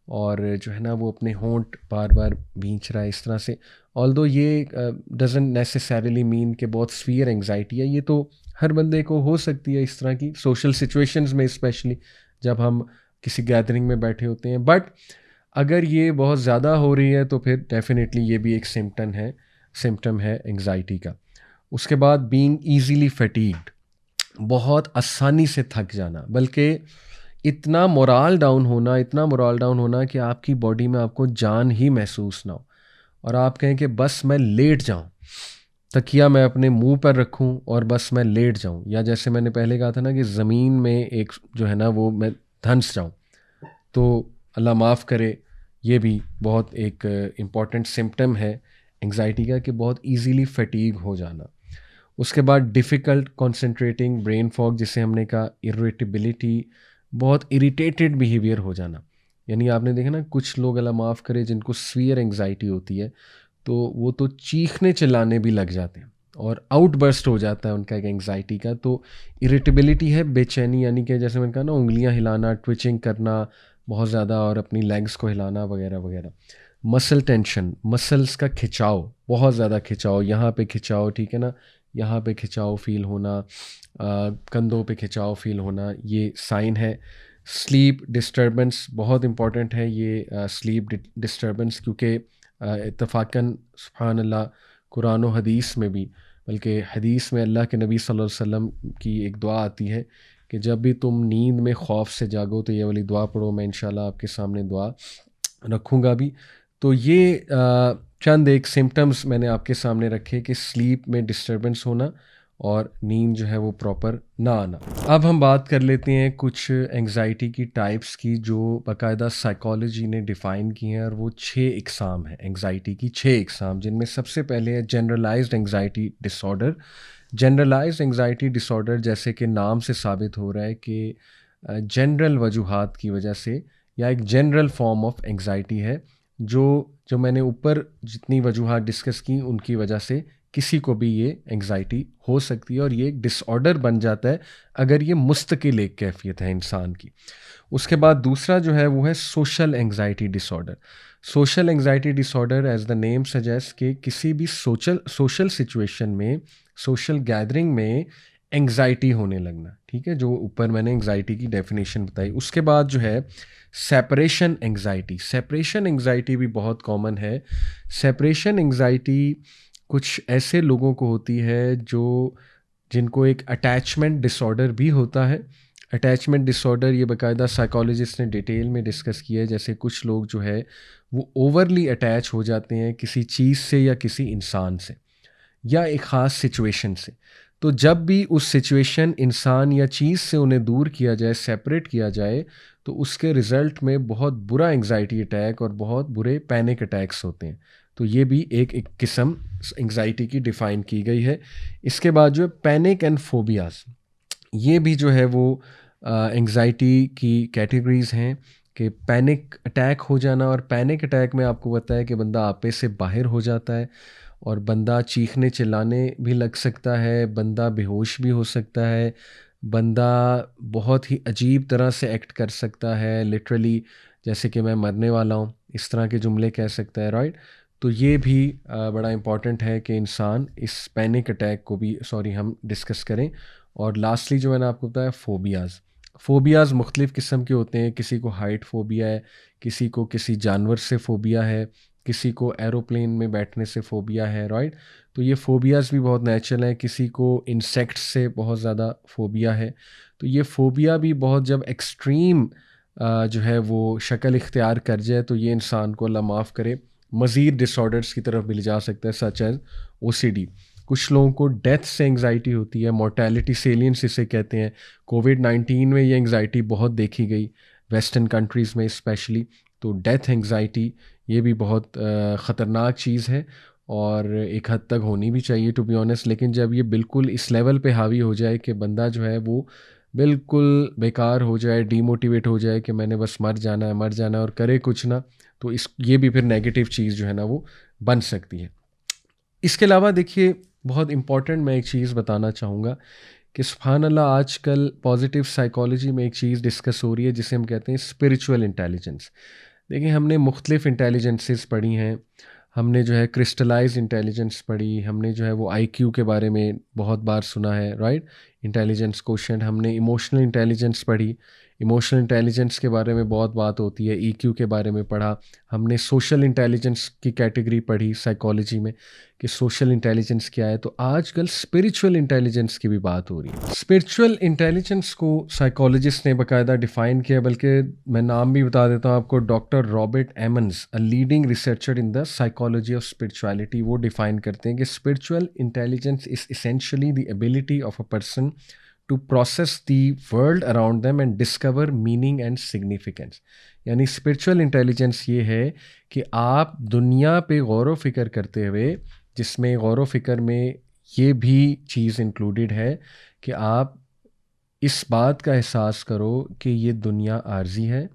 और जो है ना वो अपने होंठ बार बार भींच रहा है इस तरह से। ऑल्दो ये डजंट नेसेसरीली मीन कि बहुत स्वीयर एंग्जाइटी है, ये तो हर बंदे को हो सकती है इस तरह की सोशल सिचुएशंस में, स्पेशली जब हम किसी गैदरिंग में बैठे होते हैं। बट अगर ये बहुत ज़्यादा हो रही है तो फिर डेफिनेटली ये भी एक सिम्टम है एंग्जाइटी का। उसके बाद बीइंग ईजीली फटीग्ड, बहुत आसानी से थक जाना, बल्कि इतना मोराल डाउन होना कि आपकी बॉडी में आपको जान ही महसूस ना हो, और आप कहें कि बस मैं लेट जाऊं, तकिया मैं अपने मुंह पर रखूं और बस मैं लेट जाऊं, या जैसे मैंने पहले कहा था ना कि ज़मीन में एक जो है ना वो मैं धंस जाऊं। तो अल्लाह माफ़ करे, ये भी बहुत एक इम्पॉर्टेंट सिम्टम है एंग्जाइटी का कि बहुत इजीली फटीग हो जाना। उसके बाद डिफ़िकल्ट कॉन्सेंट्रेटिंग ब्रेन फॉग, जिसे हमने कहा इरिटेबिलिटी, बहुत इरिटेटेड बिहेवियर हो जाना, यानी आपने देखा ना कुछ लोग अल्लाह माफ़ करे जिनको सीवियर एंग्जाइटी होती है, तो वो तो चीखने चिल्लाने भी लग जाते हैं और आउटबर्स्ट हो जाता है उनका एक एंग्जाइटी का। तो इरिटेबिलिटी है बेचैनी, यानी कि जैसे मैंने कहा ना उंगलियां हिलाना, ट्विचिंग करना बहुत ज़्यादा, और अपनी लेग्स को हिलाना वगैरह वगैरह। मसल टेंशन, मसल्स का खिंचाव, बहुत ज़्यादा खिंचाव, यहाँ पे खिंचाव, ठीक है ना, यहाँ पे खिंचाव फील होना, कंधों पे खिंचाव फील होना, ये साइन है। स्लीप डिस्टर्बेंस बहुत इम्पॉर्टेंट है ये, स्लीप डिस्टर्बेंस, क्योंकि इत्तफ़ाक़न सुभान अल्लाह कुरान और हदीस में भी, बल्कि हदीस में अल्लाह के नबी सल्लल्लाहु अलैहि वसल्लम की एक दुआ आती है कि जब भी तुम नींद में खौफ से जागो तो ये वाली दुआ पढ़ो। मैं इंशाल्लाह आपके सामने दुआ रखूँगा भी। तो ये चंद एक सिम्टम्स मैंने आपके सामने रखे कि स्लीप में डिस्टर्बेंस होना और नींद जो है वो प्रॉपर ना आना। अब हम बात कर लेते हैं कुछ एंग्जाइटी की टाइप्स की जो बाकायदा साइकोलॉजी ने डिफ़ाइन की हैं, और वो 6 इकसाम हैं एंग्जाइटी की, 6 इकसाम, जिनमें सबसे पहले है generalized anxiety disorder. Generalized anxiety disorder, जैसे कि नाम से साबित हो रहा है कि जनरल वजूहात की वजह से, या एक जनरल फॉर्म ऑफ एंग्जाइटी है जो जो मैंने ऊपर जितनी वजूहात डिस्कस की उनकी वजह से किसी को भी ये एंग्जाइटी हो सकती है, और ये एक डिसऑर्डर बन जाता है अगर ये मुस्तकिल एक कैफियत है इंसान की। उसके बाद दूसरा जो है वो है social anxiety disorder. Social anxiety disorder, as the name suggest, कि किसी भी सोशल सिचुएशन में, सोशल गैदरिंग में एंग्जाइटी होने लगना, ठीक है, जो ऊपर मैंने एंग्जाइटी की डेफिनेशन बताई। उसके बाद जो है सेपरेशन एंग्जाइटी। सेपरेशन एंग्जाइटी भी बहुत कॉमन है। सेपरेशन एंग्जाइटी कुछ ऐसे लोगों को होती है जिनको एक अटैचमेंट डिसऑर्डर भी होता है। अटैचमेंट डिसऑर्डर ये बाकायदा साइकोलॉजिस्ट ने डिटेल में डिस्कस किया है। जैसे कुछ लोग जो है वो ओवरली अटैच हो जाते हैं किसी चीज़ से या किसी इंसान से या एक ख़ास सिचुएशन से। तो जब भी उस सिचुएशन, इंसान या चीज़ से उन्हें दूर किया जाए, सेपरेट किया जाए, तो उसके रिज़ल्ट में बहुत बुरा एंग्जाइटी अटैक और बहुत बुरे पैनिक अटैक्स होते हैं। तो ये भी एक किस्म एंग्जाइटी की डिफ़ाइन की गई है। इसके बाद जो है पैनिक एंड फोबियाज़, ये भी जो है वो एंग्जाइटी की कैटेगरीज़ हैं कि पैनिक अटैक हो जाना। और पैनिक अटैक में आपको पता है कि बंदा आपे से बाहर हो जाता है और बंदा चीखने चिल्लाने भी लग सकता है, बंदा बेहोश भी हो सकता है, बंदा बहुत ही अजीब तरह से एक्ट कर सकता है, लिटरली जैसे कि मैं मरने वाला हूँ, इस तरह के जुमले कह सकता है, राइट। तो ये भी बड़ा इम्पॉर्टेंट है कि इंसान इस पैनिक अटैक को भी हम डिस्कस करें। और लास्टली जो मैंने आपको बताया, फ़ोबियाज़। फ़ोबियाज़ मुख्तलिफ़ किस्म के होते हैं। किसी को हाइट फ़ोबिया है, किसी को किसी जानवर से फ़ोबिया है, किसी को एरोप्लेन में बैठने से फ़ोबिया है, राइट। तो ये फ़ोबियाज़ भी बहुत नेचुरल है। किसी को इंसेक्ट्स से बहुत ज़्यादा फ़ोबिया है। तो ये फ़ोबिया भी बहुत जब एक्सट्रीम जो है वो शक्ल इख्तियार कर जाए तो ये इंसान को, अल्लाह माफ़ करे, मज़ीद डिसऑर्डर्स की तरफ भी ले जा सकता है, सच एज़ ओसीडी। कुछ लोगों को डेथ से एंग्जाइटी होती है, मोर्टेलिटी सेलियंस इसे कहते हैं। कोविड-19 में ये एंग्जाइटी बहुत देखी गई, वेस्टर्न कंट्रीज़ में स्पेशली। तो डेथ एंग्जाइटी ये भी बहुत ख़तरनाक चीज़ है और एक हद तक होनी भी चाहिए, टू बी ऑनेस्ट। लेकिन जब ये बिल्कुल इस लेवल पे हावी हो जाए कि बंदा जो है वो बिल्कुल बेकार हो जाए, डीमोटिवेट हो जाए कि मैंने बस मर जाना है और करे कुछ ना, तो ये भी फिर नेगेटिव चीज़ जो है ना वो बन सकती है। इसके अलावा देखिए, बहुत इम्पॉर्टेंट मैं एक चीज़ बताना चाहूँगा कि सुभान अल्लाह, आजकल पॉजिटिव साइकोलॉजी में एक चीज़ डिस्कस हो रही है जिसे हम कहते हैं स्पिरिचुअल इंटेलिजेंस। देखिए, हमने मुख्तलिफ इंटेलिजेंसेस पढ़ी हैं। हमने जो है क्रिस्टलाइज्ड इंटेलिजेंस पढ़ी, हमने जो है वो आईक्यू के बारे में बहुत बार सुना है, राइट, इंटेलिजेंस क्वोशिएंट। हमने इमोशनल इंटेलिजेंस पढ़ी, इमोशनल इंटेलिजेंस के बारे में बहुत बात होती है, ईक्यू के बारे में पढ़ा। हमने सोशल इंटेलिजेंस की कैटेगरी पढ़ी साइकोलॉजी में कि सोशल इंटेलिजेंस क्या है। तो आजकल स्पिरिचुअल इंटेलिजेंस की भी बात हो रही है। स्पिरिचुअल इंटेलिजेंस को साइकोलॉजिस्ट ने बाकायदा डिफ़ाइन किया, बल्कि मैं नाम भी बता देता हूँ आपको, doctor Robert Emmons, a leading researcher in the psychology of spirituality, वो डिफ़ाइन करते हैं कि spiritual intelligence is essentially the ability of a person to process the world around them and discover meaning and significance. यानी spiritual intelligence ये है कि आप दुनिया पे गौर व फिक्र करते हुए, जिसमें गौर व फिक्र में ये भी चीज़ इंक्लूडेड है कि आप इस बात का एहसास करो कि ये दुनिया आर्जी है,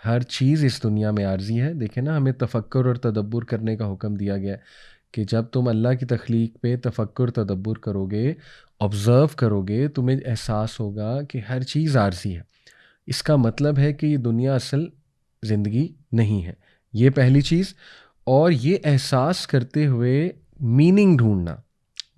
हर चीज़ इस दुनिया में आर्जी है। देखें ना, हमें तफक्कुर और तदब्बुर करने का हुक्म दिया गया है कि जब तुम अल्लाह की तख्लीक पे तफक्कुर तदब्बुर करोगे, ऑब्ज़र्व करोगे, तुम्हें एहसास होगा कि हर चीज़ आर्जी है। इसका मतलब है कि ये दुनिया असल ज़िंदगी नहीं है। ये पहली चीज़। और ये एहसास करते हुए मीनिंग ढूंढना,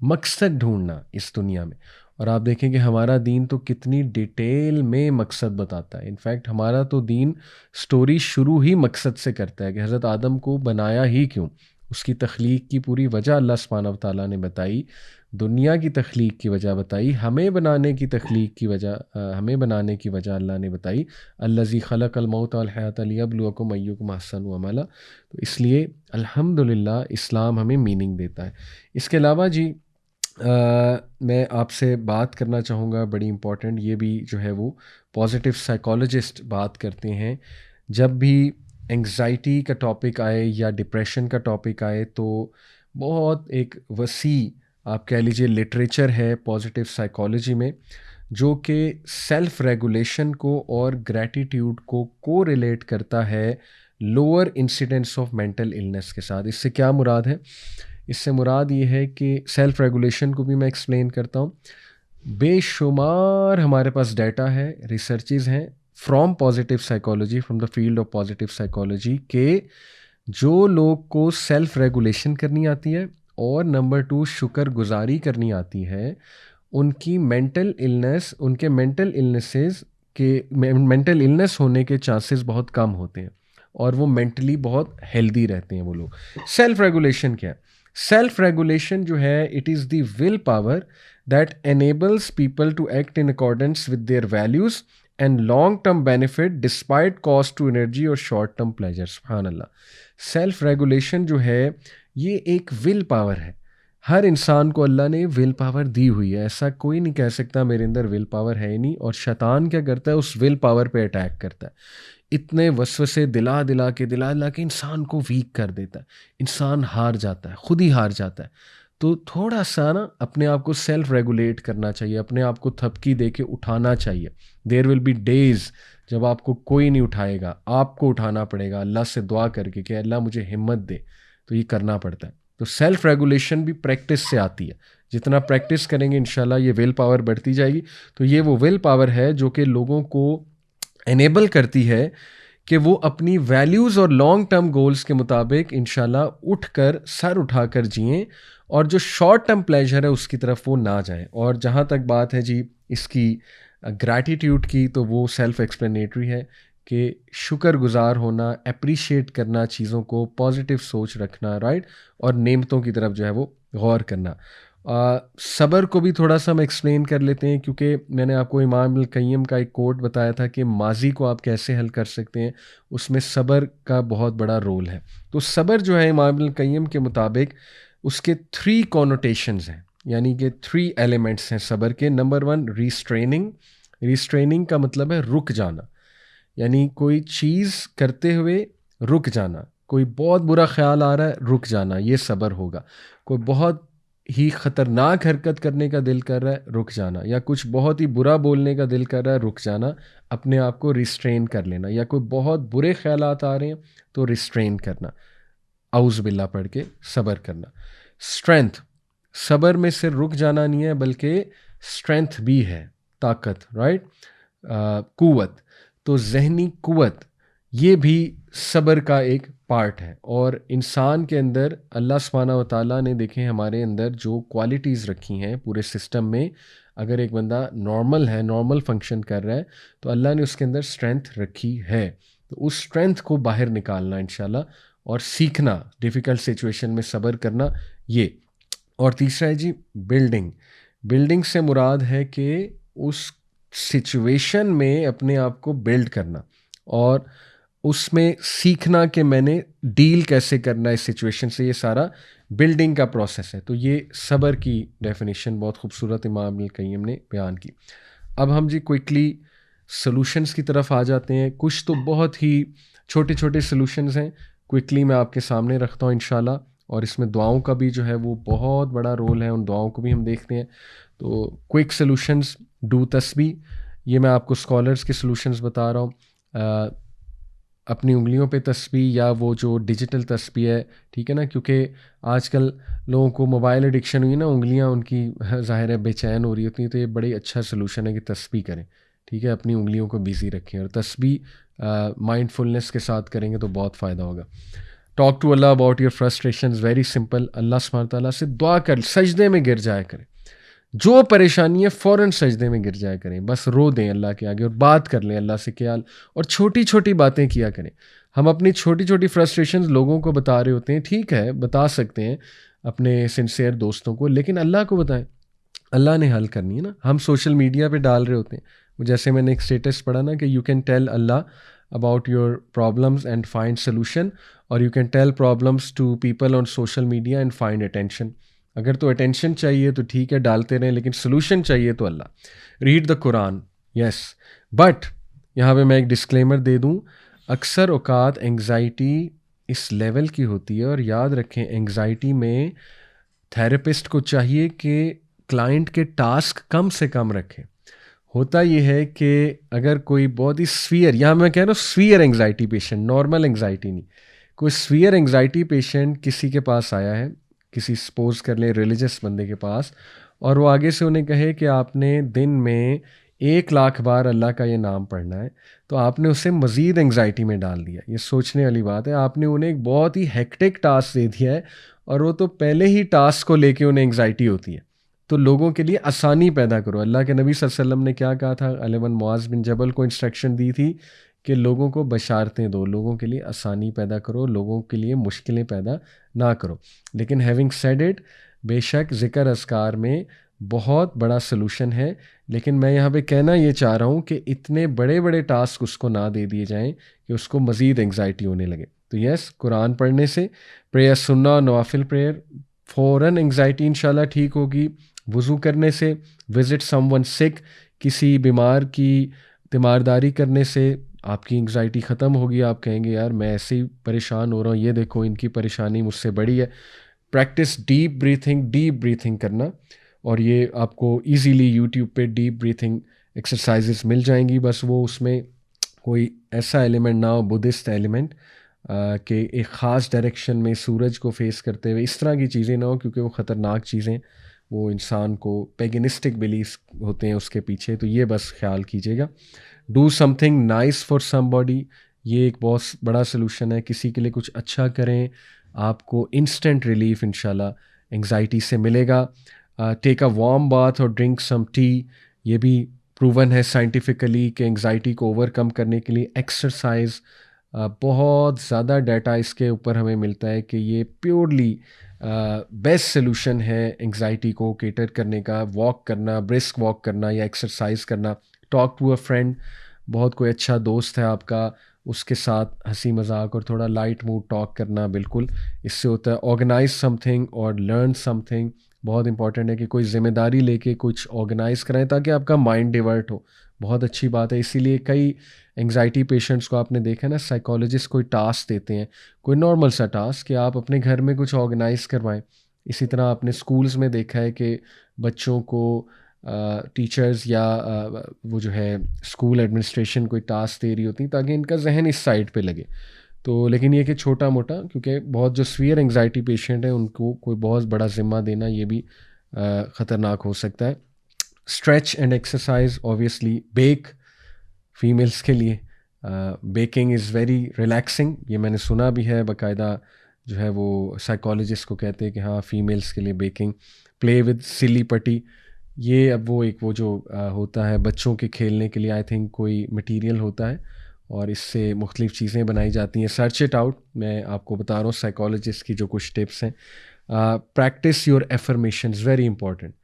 मकसद ढूंढना इस दुनिया में। और आप देखें कि हमारा दीन तो कितनी डिटेल में मकसद बताता है। इनफैक्ट हमारा तो दीन स्टोरी शुरू ही मकसद से करता है कि हज़रत आदम को बनाया ही क्यों, उसकी तख्लीक की पूरी वजह अल्लाह सुब्हानहू व तआला ने बताई, दुनिया की तख्लीक की वजह बताई, हमें बनाने की तख्लीक की वजह हमें बनाने की वजह अल्लाह ने बताई। अल्लज़ी खलक़ल मौत वल हयात लियब्लुवकुम अय्युकुम अहसनु अमला। तो इसलिए अल्हम्दुलिल्लाह इस्लाम हमें मीनिंग देता है। इसके अलावा जी मैं आपसे बात करना चाहूँगा, बड़ी इम्पॉर्टेंट, ये भी जो है वो पॉजिटिव साइकोलॉजिस्ट बात करते हैं, जब भी एंग्जाइटी का टॉपिक आए या डिप्रेशन का टॉपिक आए तो बहुत एक वसी आप कह लीजिए लिटरेचर है पॉजिटिव साइकोलॉजी में, जो कि सेल्फ रेगुलेशन को और ग्रैटिट्यूड को रिलेट करता है lower incidence of mental illness के साथ। इससे क्या मुराद है? इससे मुराद ये है कि सेल्फ रेगुलेशन को भी मैं एक्सप्लेन करता हूँ। बेशुमार हमारे पास डाटा है, रिसर्चेज हैं from positive psychology, from the field of positive psychology, के जो लोग को सेल्फ रेगुलेशन करनी आती है और नंबर 2 शुक्रगुजारी करनी आती है, उनकी उनके मेंटल इलनेस होने के चांसेस बहुत कम होते हैं और वो मेंटली बहुत हेल्दी रहते हैं वो लोग। सेल्फ रेगुलेशन क्या है? सेल्फ रेगुलेशन जो है, it is the will power that enables people to act in accordance with their values and long term benefit despite cost to energy और short term pleasure। सुभान अल्लाह। सेल्फ रेगुलेशन जो है ये एक विल पावर है। हर इंसान को अल्लाह ने विल पावर दी हुई है। ऐसा कोई नहीं कह सकता मेरे अंदर विल पावर है ही नहीं। और शैतान क्या करता है? उस विल पावर पे अटैक करता है, इतने वसवसे दिला दिला के इंसान को वीक कर देता है, इंसान हार जाता है, खुद ही हार जाता है। तो थोड़ा सा ना अपने आप को सेल्फ रेगुलेट करना चाहिए, अपने आप को थपकी दे के उठाना चाहिए। देयर विल बी डेज जब आपको कोई नहीं उठाएगा, आपको उठाना पड़ेगा अल्लाह से दुआ करके कि अल्लाह मुझे हिम्मत दे। तो ये करना पड़ता है। तो सेल्फ रेगुलेशन भी प्रैक्टिस से आती है। जितना प्रैक्टिस करेंगे इंशाल्लाह ये विल पावर बढ़ती जाएगी। तो ये वो विल पावर है जो कि लोगों को एनेबल करती है कि वो अपनी वैल्यूज़ और लॉन्ग टर्म गोल्स के मुताबिक इंशाल्लाह उठकर सर उठाकर जिएं और जो शॉर्ट टर्म प्लेजर है उसकी तरफ वो ना जाएं। और जहाँ तक बात है जी इसकी ग्रैटिट्यूड की, तो वो सेल्फ एक्सप्लेनेटरी है कि शुक्रगुजार होना, अप्रिशिएट करना चीज़ों को, पॉजिटिव सोच रखना, राइट, और नेमतों की तरफ जो है वो गौर करना। सब्र को भी थोड़ा सा हम एक्सप्लेन कर लेते हैं, क्योंकि मैंने आपको इमाम इब्न क़य्यिम का एक कोट बताया था कि माजी को आप कैसे हल कर सकते हैं, उसमें सब्र का बहुत बड़ा रोल है। तो सब्र जो है इमाम इब्न क़य्यिम के मुताबिक उसके 3 कॉनोटेशंस हैं, यानी कि 3 एलिमेंट्स हैं सब्र के। Number 1 restraining. रिस्ट्रेनिंग का मतलब है रुक जाना, यानी कोई चीज़ करते हुए रुक जाना। कोई बहुत बुरा ख्याल आ रहा है, रुक जाना, ये सब्र होगा। कोई बहुत ही ख़तरनाक हरकत करने का दिल कर रहा है, रुक जाना। या कुछ बहुत ही बुरा बोलने का दिल कर रहा है, रुक जाना, अपने आप को रिस्ट्रेन कर लेना। या कोई बहुत बुरे ख्यालात आ रहे हैं तो रिस्ट्रेन करना, औज़ बिल्ला पढ़ के सब्र करना। स्ट्रेंथ, सब्र में सिर्फ रुक जाना नहीं है बल्कि स्ट्रेंथ भी है, ताकत, राइट, कुव्वत। तो जहनी कुव्वत ये भी सब्र का एक पार्ट है। और इंसान के अंदर अल्लाह सुब्हानहू व तआला ने, देखें हमारे अंदर जो क्वालिटीज़ रखी हैं पूरे सिस्टम में, अगर एक बंदा नॉर्मल है, नॉर्मल फंक्शन कर रहा है, तो अल्लाह ने उसके अंदर स्ट्रेंथ रखी है। तो उस स्ट्रेंथ को बाहर निकालना इंशाल्लाह, और सीखना डिफ़िकल्ट सिचुएशन में सब्र करना, ये। और तीसरा है जी बिल्डिंग। बिल्डिंग से मुराद है कि उस सिचुएशन में अपने आप को बिल्ड करना और उसमें सीखना कि मैंने डील कैसे करना है इस सिचुएशन से, ये सारा बिल्डिंग का प्रोसेस है। तो ये सब्र की डेफिनेशन बहुत खूबसूरत इमाम इब्न क़य्यिम ने बयान की। अब हम जी क्विकली सॉल्यूशंस की तरफ आ जाते हैं। कुछ तो बहुत ही छोटे छोटे सॉल्यूशंस हैं, क्विकली मैं आपके सामने रखता हूँ इंशाल्लाह। और इसमें दुआओं का भी जो है वो बहुत बड़ा रोल है, उन दुआओं को भी हम देखते हैं। तो क्विक सॉल्यूशंस, डू तस्बीह, ये मैं आपको स्कॉलर्स के सॉल्यूशंस बता रहा हूँ। अपनी उंगलियों पे तस्बीह या वो जो डिजिटल तस्बीह है, ठीक है ना, क्योंकि आजकल लोगों को मोबाइल एडिक्शन हुई ना, उंगलियां उनकी ज़ाहिर है बेचैन हो रही होती हैं। तो ये बड़ी अच्छा सलूशन है कि तस्बीह करें, ठीक है, अपनी उंगलियों को बिज़ी रखें। और तस्बीह माइंडफुलनेस के साथ करेंगे तो बहुत फ़ायदा होगा। Talk to Allah about your frustrations, very simple. Allah सुब्हानहू तआला से दुआ कर, सजदे में गिर जाया करें। जो परेशानी है फ़ौरन सजदे में गिर जाया करें, बस रो दें अल्लाह के आगे और बात कर लें अल्लाह से क्या। और छोटी छोटी बातें किया करें। हम अपनी छोटी छोटी फ्रस्ट्रेशंस लोगों को बता रहे होते हैं, ठीक है बता सकते हैं अपने सिंसियर दोस्तों को, लेकिन अल्लाह को बताएं। अल्लाह ने हल करनी है ना। हम सोशल मीडिया पे डाल रहे होते हैं, जैसे मैंने एक स्टेटस पढ़ा ना कि you can tell Allah about your problems and find solution, और you can tell problems to people on social media and find attention. अगर तो अटेंशन चाहिए तो ठीक है डालते रहें, लेकिन सोल्यूशन चाहिए तो Allah. Read the Quran, yes, but यहाँ पे मैं एक डिस्क्लेमर दे दूँ, अक्सर औकात एंग्जाइटी इस लेवल की होती है, और याद रखें एंग्जाइटी में थेरेपिस्ट को चाहिए कि क्लाइंट के टास्क कम से कम रखें। होता यह है कि अगर कोई बहुत ही स्वीयर, यहाँ मैं कह रहा हूँ severe anxiety patient, normal anxiety नहीं, कोई स्वीयर एंग्जाइटी पेशेंट किसी के पास आया है, किसी सपोज कर ले रिलीजियस बंदे के पास, और वो आगे से उन्हें कहे कि आपने दिन में 1,00,000 बार अल्लाह का ये नाम पढ़ना है, तो आपने उसे मज़ीद एंग्जाइटी में डाल दिया। ये सोचने वाली बात है, आपने उन्हें एक बहुत ही हेक्टिक टास्क दे दिया है, और वो तो पहले ही टास्क को लेके उन्हें एंग्जाइटी होती है। तो लोगों के लिए आसानी पैदा करो। अल्लाह के नबी सल्लल्लाहु अलैहि वसल्लम ने क्या कहा था, अलेवन मुआज़ बिन जबल को इंस्ट्रक्शन दी थी कि लोगों को बशारतें दो, लोगों के लिए आसानी पैदा करो, लोगों के लिए मुश्किलें पैदा ना करो। लेकिन हैविंग सेड इट, बेशक ज़िक्र अस्कार में बहुत बड़ा सलूशन है, लेकिन मैं यहाँ पे कहना ये चाह रहा हूँ कि इतने बड़े बड़े टास्क उसको ना दे दिए जाएं कि उसको मज़ीद एंग्जाइटी होने लगे। तो यस, कुरान पढ़ने से, प्रेयर सुनना, नवाफिल प्रेयर, फ़ौरन एंग्जाइटी इंशाल्लाह ठीक होगी। वज़ू करने से, विज़िट समवन सिक, किसी बीमार की तीमारदारी करने से आपकी एंग्जाइटी ख़त्म होगी। आप कहेंगे यार मैं ऐसे ही परेशान हो रहा हूँ, ये देखो इनकी परेशानी मुझसे बड़ी है। प्रैक्टिस डीप ब्रीथिंग करना, और ये आपको इजीली यूट्यूब पे डीप ब्रीथिंग एक्सरसाइजेस मिल जाएंगी। बस वो उसमें कोई ऐसा एलिमेंट ना हो, बुद्धिस्ट एलिमेंट, कि एक ख़ास डायरेक्शन में सूरज को फेस करते हुए, इस तरह की चीज़ें ना हो, क्योंकि वो ख़तरनाक चीज़ें, वो इंसान को पेगनिस्टिक बिलीफ होते हैं उसके पीछे। तो ये बस ख्याल कीजिएगा। Do something nice for somebody, ये एक बहुत बड़ा सलूशन है। किसी के लिए कुछ अच्छा करें, आपको इंस्टेंट रिलीफ इंशाल्लाह एंग्जाइटी से मिलेगा। टेक अ वार्म बाथ और ड्रिंक सम टी, ये भी प्रूवन है साइंटिफिकली कि एंग्जाइटी को ओवरकम करने के लिए एक्सरसाइज, बहुत ज़्यादा डाटा इसके ऊपर हमें मिलता है कि ये प्योरली बेस्ट सलूशन है एंग्जाइटी को केटर करने का। वॉक करना, ब्रिस्क वॉक करना या एक्सरसाइज करना, टॉक टू अ फ्रेंड, बहुत कोई अच्छा दोस्त है आपका, उसके साथ हंसी मजाक और थोड़ा लाइट मूड टॉक करना, बिल्कुल इससे होता है। ऑर्गेनाइज समथिंग और लर्न समथिंग, बहुत इंपॉर्टेंट है कि कोई ज़िम्मेदारी लेके कुछ ऑर्गेनाइज कराएं ताकि आपका माइंड डिवर्ट हो, बहुत अच्छी बात है। इसीलिए कई एंग्जाइटी पेशेंट्स को आपने देखा है ना, साइकोलॉजिस्ट कोई टास्क देते हैं, कोई नॉर्मल सा टास्क कि आप अपने घर में कुछ ऑर्गेनाइज करवाएं। इसी तरह आपने स्कूल्स में देखा है कि बच्चों को टीचर्स या वो जो है स्कूल एडमिनिस्ट्रेशन कोई टास्क दे रही होती ताकि इनका जहन इस साइड पे लगे। तो लेकिन ये कि छोटा मोटा, क्योंकि बहुत जो सीवियर एंग्जाइटी पेशेंट हैं उनको कोई बहुत बड़ा ज़िम्मा देना ये भी ख़तरनाक हो सकता है। Stretch and exercise, obviously bake, females के लिए बेकिंग इज़ वेरी रिलैक्सिंग, ये मैंने सुना भी है बाकायदा, जो है वो साइकोलॉजिस्ट को कहते हैं कि हाँ फीमेल्स के लिए बेकिंग। प्ले विद सिली पट्टी, ये अब वो एक वो जो होता है बच्चों के खेलने के लिए, आई थिंक कोई मटेरियल होता है और इससे मुख्तलिफ़ चीज़ें बनाई जाती हैं। सर्च इट आउट, मैं आपको बता रहा हूँ साइकोलॉजिस्ट की जो कुछ टिप्स हैं। Practice your affirmations, very important.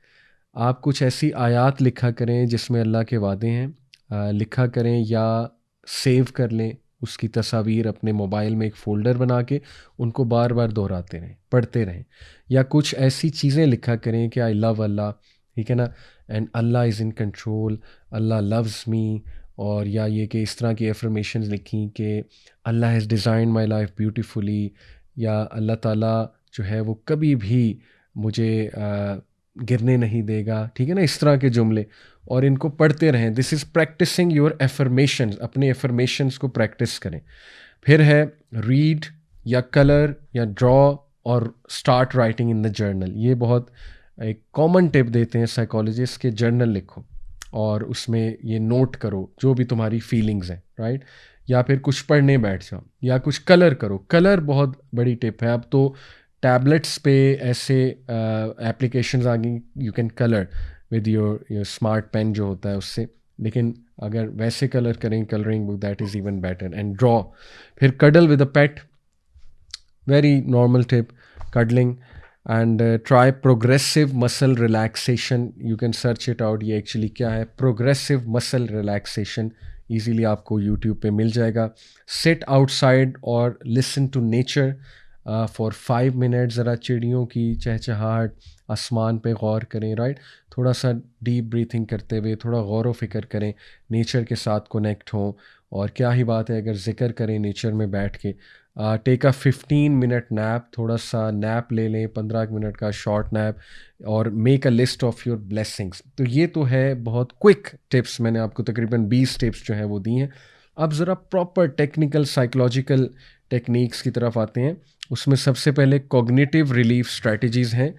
आप कुछ ऐसी आयात लिखा करें जिसमें अल्लाह के वादे हैं, लिखा करें या सेव कर लें उसकी तस्वीर अपने मोबाइल में एक फ़ोल्डर बना के, उनको बार बार दोहराते रहें, पढ़ते रहें। या कुछ ऐसी चीज़ें लिखा करें कि आई लव अल्लाह, ठीक है ना, and Allah is in control, Allah loves me, और या ये कि इस तरह की एफर्मेशंस लिखी कि Allah has designed my life beautifully, या अल्लाह ताला जो है वो कभी भी मुझे गिरने नहीं देगा, ठीक है ना, इस तरह के जुमले, और इनको पढ़ते रहें। This is practicing your affirmations, अपने एफर्मेशंस को प्रैक्टिस करें। फिर है रीड या कलर या ड्रॉ और start writing in the journal. ये बहुत एक कॉमन टिप देते हैं साइकोलॉजिस्ट के, जर्नल लिखो और उसमें ये नोट करो जो भी तुम्हारी फीलिंग्स हैं, राइट। या फिर कुछ पढ़ने बैठ जाओ या कुछ कलर करो। कलर बहुत बड़ी टिप है। अब तो टैबलेट्स पे ऐसे एप्लीकेशंस आ गई, you can colour with your smart pen जो होता है उससे। लेकिन अगर वैसे कलर करें, colouring book, that is even better. And draw. फिर cuddle with a pet, very normal tip, cuddling. And try progressive muscle relaxation, you can search it out. ये एक्चुअली क्या है, प्रोग्रेसिव मसल रिलैक्सेशन, ईजीली आपको YouTube पे मिल जाएगा। Sit outside और listen to nature for 5 minute, ज़रा चिड़ियों की चहचहाहट, आसमान पे गौर करें, राइट। थोड़ा सा डीप ब्रीथिंग करते हुए थोड़ा गौर व फिक्र करें, नेचर के साथ कनेक्ट हों। और क्या ही बात है अगर जिक्र करें नेचर में बैठ के। टेक अ 15 मिनट नैप, थोड़ा सा नैप ले लें, 15 मिनट का शॉर्ट नैप। और make a list of your blessings. तो ये तो है बहुत क्विक टिप्स, मैंने आपको तकरीबन 20 टिप्स जो हैं वो दी हैं। अब ज़रा प्रॉपर टेक्निकल साइकोलॉजिकल टेक्निक्स की तरफ आते हैं। उसमें सबसे पहले कॉग्निटिव रिलीफ स्ट्रैटेजीज़ हैं।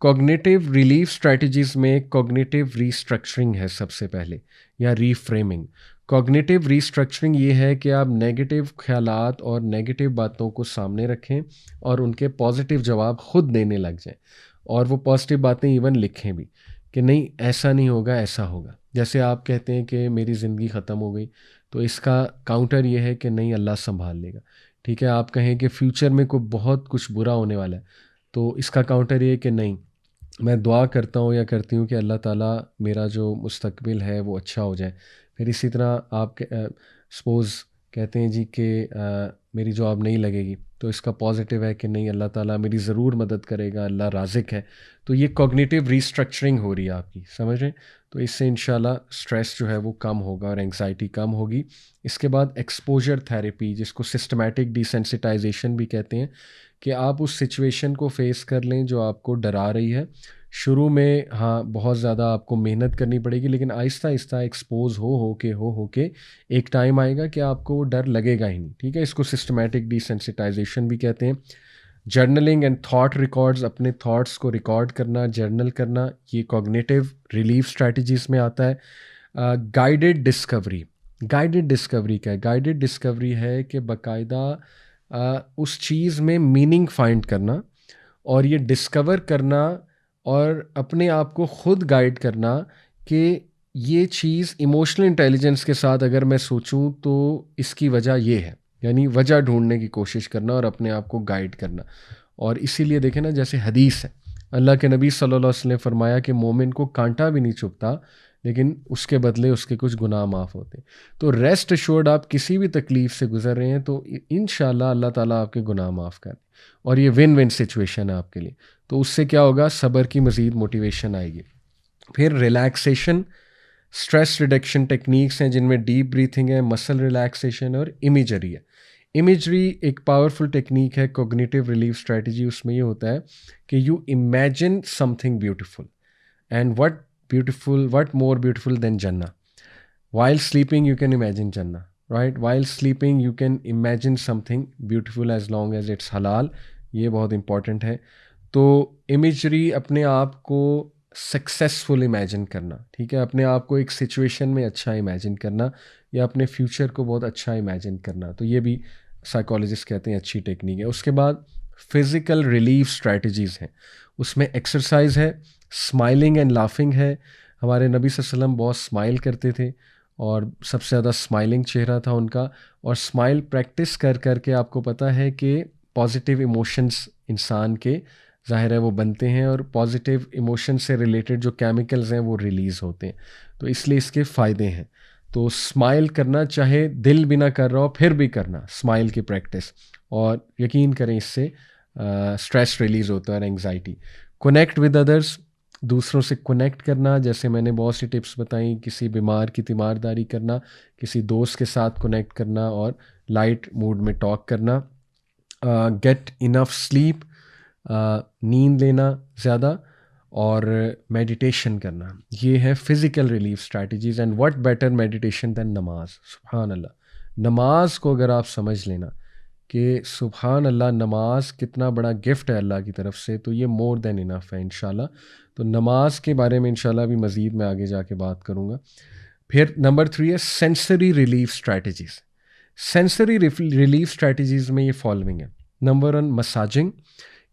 कॉग्निटिव रिलीफ स्ट्रैटेजीज़ में कॉग्निटिव रीस्ट्रक्चरिंग है सबसे पहले, या रीफ्रेमिंग। कॉग्निटिव रीस्ट्रक्चरिंग ये है कि आप नेगेटिव ख्यालात और नेगेटिव बातों को सामने रखें और उनके पॉजिटिव जवाब खुद देने लग जाएं। और वो पॉजिटिव बातें इवन लिखें भी कि नहीं ऐसा नहीं होगा, ऐसा होगा। जैसे आप कहते हैं कि मेरी ज़िंदगी ख़त्म हो गई, तो इसका काउंटर ये है कि नहीं, अल्लाह संभाल लेगा। ठीक है, आप कहें कि फ्यूचर में कोई बहुत कुछ बुरा होने वाला है, तो इसका काउंटर ये है कि नहीं, मैं दुआ करता हूँ या करती हूँ कि अल्लाह ताला मेरा जो मुस्तकबिल है वो अच्छा हो जाए। फिर इसी तरह आप सपोज़ कहते हैं जी कि मेरी जॉब नहीं लगेगी, तो इसका पॉजिटिव है कि नहीं, अल्लाह ताला मेरी ज़रूर मदद करेगा, अल्लाह राज़िक है। तो ये कॉग्निटिव रीस्ट्रक्चरिंग हो रही है आपकी, समझ रहे हैं। तो इससे इंशाल्लाह स्ट्रेस जो है वो कम होगा और एंग्जाइटी कम होगी। इसके बाद एक्सपोजर थेरेपी, जिसको सिस्टमैटिक डिसेंसिटाइजेशन भी कहते हैं, कि आप उस सिचुएशन को फेस कर लें जो आपको डरा रही है। शुरू में हाँ बहुत ज़्यादा आपको मेहनत करनी पड़ेगी, लेकिन आहिस्ता आहिस्ता एक्सपोज हो के एक टाइम आएगा कि आपको वो डर लगेगा ही नहीं। ठीक है, इसको सिस्टमैटिक डिसेंसिटाइजेशन भी कहते हैं। जर्नलिंग एंड थॉट रिकॉर्ड्स, अपने थॉट्स को रिकॉर्ड करना, जर्नल करना, ये कॉग्निटिव रिलीफ स्ट्रैटेजीज में आता है। Guided discovery. गाइडेड डिस्कवरी क्या है? गाइडेड डिस्कवरी है कि बाकायदा उस चीज़ में मीनिंग फाइंड करना और ये डिस्कवर करना और अपने आप को खुद गाइड करना कि ये चीज़ इमोशनल इंटेलिजेंस के साथ अगर मैं सोचूं तो इसकी वजह ये है, यानी वजह ढूंढने की कोशिश करना और अपने आप को गाइड करना। और इसीलिए देखें ना, जैसे हदीस है, अल्लाह के नबी सल्लल्लाहु अलैहि वसल्लम ने फरमाया कि मोमिन को कांटा भी नहीं चुभता, लेकिन उसके बदले उसके कुछ गुनाह माफ़ होते हैं। तो रेस्ट एश्योर्ड, आप किसी भी तकलीफ़ से गुजर रहे हैं तो इंशाल्लाह अल्लाह ताला आपके गुनाह माफ़ कर, और ये विन विन सिचुएशन है आपके लिए। तो उससे क्या होगा, सब्र की मज़ीद मोटिवेशन आएगी। फिर रिलैक्सेशन, स्ट्रेस रिडक्शन टेक्निक्स हैं जिनमें डीप ब्रीथिंग है, मसल रिलैक्सेशन और इमेजरी है। इमेजरी एक पावरफुल टेक्निक है, कॉग्निटिव रिलीफ स्ट्रेटजी। उसमें ये होता है कि you imagine something beautiful, and what more beautiful than Jannah? While sleeping, you can imagine Jannah, right? While sleeping, you can imagine something beautiful as long as it's halal. ये बहुत important है। तो imagery, अपने आप को successful imagine करना, ठीक है, अपने आप को एक सिचुएशन में अच्छा इमेजिन करना या अपने फ्यूचर को बहुत अच्छा इमेजिन करना, तो ये भी साइकोलॉजिस्ट कहते हैं अच्छी टेक्निक है। उसके बाद फिज़िकल रिलीफ स्ट्रैटेजीज़ हैं, उसमें एक्सरसाइज है, स्माइलिंग एंड लाफिंग है। हमारे नबी सल्लल्लाहु अलैहि वसल्लम बहुत स्माइल करते थे और सबसे ज़्यादा स्माइलिंग चेहरा था उनका। और स्माइल प्रैक्टिस कर कर के आपको पता है कि पॉजिटिव इमोशंस इंसान के ज़ाहिर है वो बनते हैं और पॉजिटिव इमोशन से रिलेटेड जो केमिकल्स हैं वो रिलीज़ होते हैं, तो इसलिए इसके फ़ायदे हैं। तो स्माइल करना, चाहे दिल भी ना कर रहा हो फिर भी करना स्माइल की प्रैक्टिस, और यकीन करें इससे स्ट्रेस रिलीज़ होता है और एंग्जाइटी। कनेक्ट विद अदर्स, दूसरों से कनेक्ट करना, जैसे मैंने बहुत सी टिप्स बताई, किसी बीमार की तीमारदारी करना, किसी दोस्त के साथ कनेक्ट करना और लाइट मूड में टॉक करना। गेट इनफ स्लीप, नींद लेना ज़्यादा, और मेडिटेशन करना, ये है physical relief strategies. And what better meditation than नमाज, सुभान अल्लाह। नमाज को अगर आप समझ लेना कि सुभान अल्लाह, नमाज कितना बड़ा गिफ्ट है अल्लाह की तरफ से, तो ये मोर देन इनफ है इंशाल्लाह। तो नमाज के बारे में इंशाल्लाह भी मज़ीद मैं आगे जाके बात करूँगा। फिर नंबर 3 है sensory relief strategies. Sensory relief strategies में ये फॉलोइंग है। नंबर 1 मसाजिंग,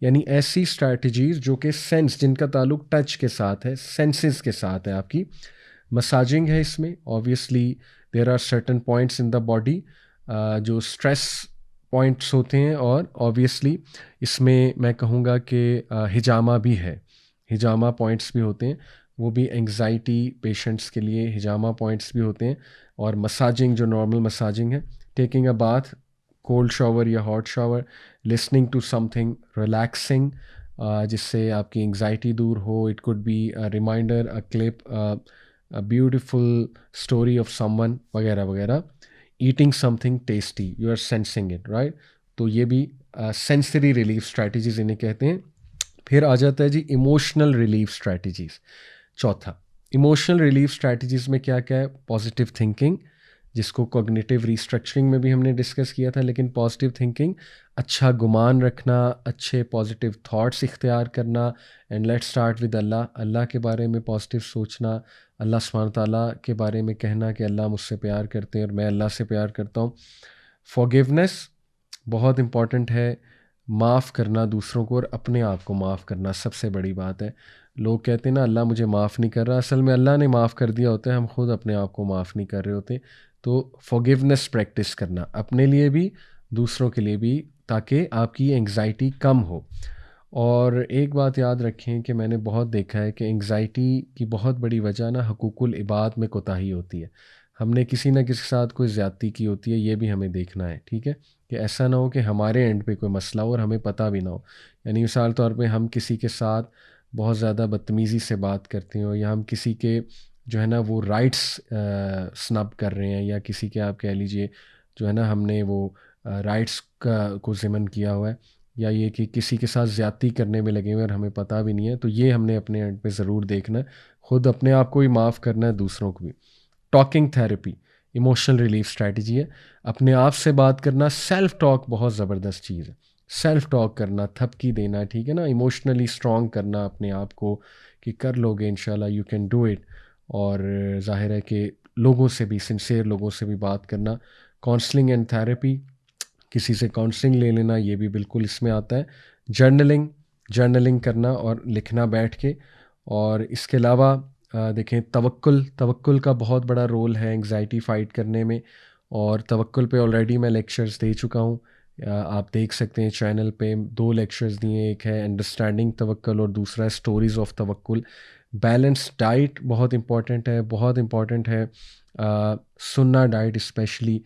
यानी ऐसी स्ट्रैटेजीज़ जो कि सेंस, जिनका ताल्लुक टच के साथ है, सेंसेस के साथ है आपकी। मसाजिंग है इसमें। Obviously there are certain points in the body जो स्ट्रेस पॉइंट्स होते हैं, और ऑब्वियसली इसमें मैं कहूँगा कि हिजामा भी है, हिजामा पॉइंट्स भी होते हैं, वो भी एंग्जाइटी पेशेंट्स के लिए हिजामा पॉइंट्स भी होते हैं। और मसाजिंग जो नॉर्मल मसाजिंग है, taking a bath, cold shower या hot shower, listening to something relaxing जिससे आपकी एंग्जाइटी दूर हो। It could be a reminder, a clip, a beautiful story of someone वगैरह वगैरह। Eating something tasty, you are sensing it, right. तो ये भी सेंसरी रिलीफ स्ट्रैटेजीज इन्हें कहते हैं। फिर आ जाता है जी इमोशनल रिलीफ स्ट्रैटेजीज। चौथा, इमोशनल रिलीफ स्ट्रैटेजीज में क्या क्या है? पॉजिटिव थिंकिंग, जिसको कॉग्निटिव रिस्ट्रक्चरिंग में भी हमने डिस्कस किया था, लेकिन पॉजिटिव थिंकिंग, अच्छा गुमान रखना, अच्छे पॉजिटिव थॉट्स इख्तियार करना। एंड लेट्स स्टार्ट विद अल्लाह, अल्लाह के बारे में पॉजिटिव सोचना, अल्लाह सुब्हानहू तआला के बारे में कहना कि अल्लाह मुझसे प्यार करते हैं और मैं अल्लाह से प्यार करता हूँ। फॉरगिवनेस बहुत इम्पॉर्टेंट है, माफ़ करना दूसरों को और अपने आप को माफ़ करना सबसे बड़ी बात है। लोग कहते हैं ना अल्लाह मुझे माफ़ नहीं कर रहा, असल में अल्लाह ने माफ़ कर दिया होता है, हम खुद अपने आप को माफ़ नहीं कर रहे होते। तो फॉरगिवनेस प्रैक्टिस करना अपने लिए भी, दूसरों के लिए भी, ताकि आपकी एंग्जाइटी कम हो। और एक बात याद रखें कि मैंने बहुत देखा है कि एंग्जाइटी की बहुत बड़ी वजह ना हकूकुल इबाद में कोताही होती है। हमने किसी ना किसी के साथ कोई ज़्यादती की होती है, ये भी हमें देखना है, ठीक है, कि ऐसा ना हो कि हमारे एंड पे कोई मसला हो और हमें पता भी ना हो। यानी मिसाल तौर पे हम किसी के साथ बहुत ज़्यादा बदतमीज़ी से बात करते हो, या हम किसी के जो है ना वो राइट्स स्नब कर रहे हैं, या किसी के आप कह लीजिए जो है ना हमने वो राइट्स का को ज़िमन किया हुआ है, या ये कि किसी के साथ ज़्यादती करने में लगे हुए और हमें पता भी नहीं है, तो ये हमने अपने एंड पे ज़रूर देखना है। ख़ुद अपने आप को भी माफ़ करना है, दूसरों को भी। Talking therapy emotional relief strategy है। अपने आप से बात करना, सेल्फ टॉक बहुत ज़बरदस्त चीज़ है। सेल्फ टॉक करना, थपकी देना, ठीक है ना, इमोशनली स्ट्रॉन्ग करना अपने आप को कि कर लोगे इंशाल्लाह, यू कैन डू इट। और ज़ाहिर है कि लोगों से भी, सिंसियर लोगों से भी बात करना। काउंसलिंग एंड थेरेपी, किसी से काउंसलिंग ले लेना, ये भी बिल्कुल इसमें आता है। जर्नलिंग, जर्नलिंग करना और लिखना बैठ के। और इसके अलावा देखें तवक्कुल, तवक्कुल का बहुत बड़ा रोल है एंग्जाइटी फ़ाइट करने में। और तवक्कुल पे ऑलरेडी मैं लेक्चर्स दे चुका हूँ, आप देख सकते हैं चैनल पे 2 लेक्चर्स दिए, एक है अंडरस्टैंडिंग तवक्कुल और दूसरा है स्टोरीज़ ऑफ तवक्कुल। बैलेंस डाइट बहुत इम्पॉर्टेंट है, बहुत इम्पॉर्टेंट है। सुन्ना डाइट स्पेशली,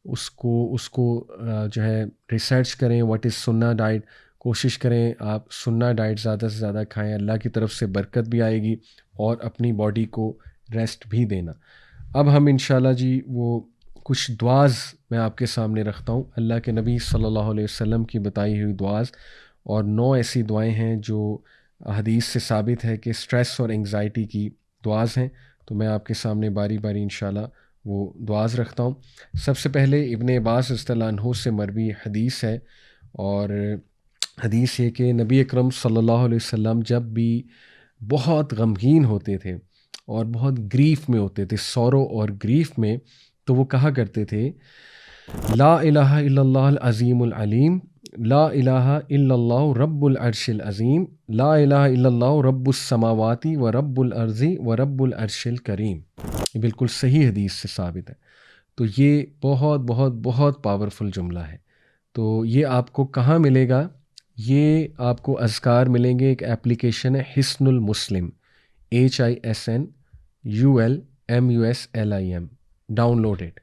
उसको उसको जो है रिसर्च करें, व्हाट इज़ सुन्ना डाइट। कोशिश करें आप सुन्ना डाइट ज़्यादा से ज़्यादा खाएं, अल्लाह की तरफ से बरकत भी आएगी और अपनी बॉडी को रेस्ट भी देना। अब हम इंशाल्लाह जी वो कुछ दुआज़ मैं आपके सामने रखता हूँ, अल्लाह के नबी सल्लल्लाहु अलैहि वसल्लम की बताई हुई दुआज़। और 9 ऐसी दुआएं हैं जो हदीस से साबित है कि स्ट्रेस और एंग्जाइटी की दुआज़ हैं। तो मैं आपके सामने बारी बारी इंशाल्लाह वो दुआज़ रखता हूँ। सबसे पहले इब्ने अब्बास रज़ियल्लाहु अन्हु से मरवी हदीस है, और हदीस ये कि नबी अकरम सल्लल्लाहु अलैहि वसल्लम जब भी बहुत गमगीन होते थे और बहुत ग्रीफ में होते थे, सौरो और ग्रीफ में, तो वो कहा करते थे ला इलाहा इल्लल्लाह अल अज़ीमुल अलीम, ला इलाहा इल्लल्लाहु रब्बुल अर्शिल अज़ीम, ला इलाहा इल्लल्लाहु रब्बुस समावाती व रब्बुल अर्ज़ी व रब्बुल अर्शिल करीम। ये बिल्कुल सही हदीस से साबित है। तो ये बहुत बहुत बहुत पावरफुल जुमला है। तो ये आपको कहाँ मिलेगा? ये आपको अज़कार मिलेंगे, एक एप्लीकेशन है हिस्नुल मुस्लिम, HISNULMUSLIM, डाउनलोड इट।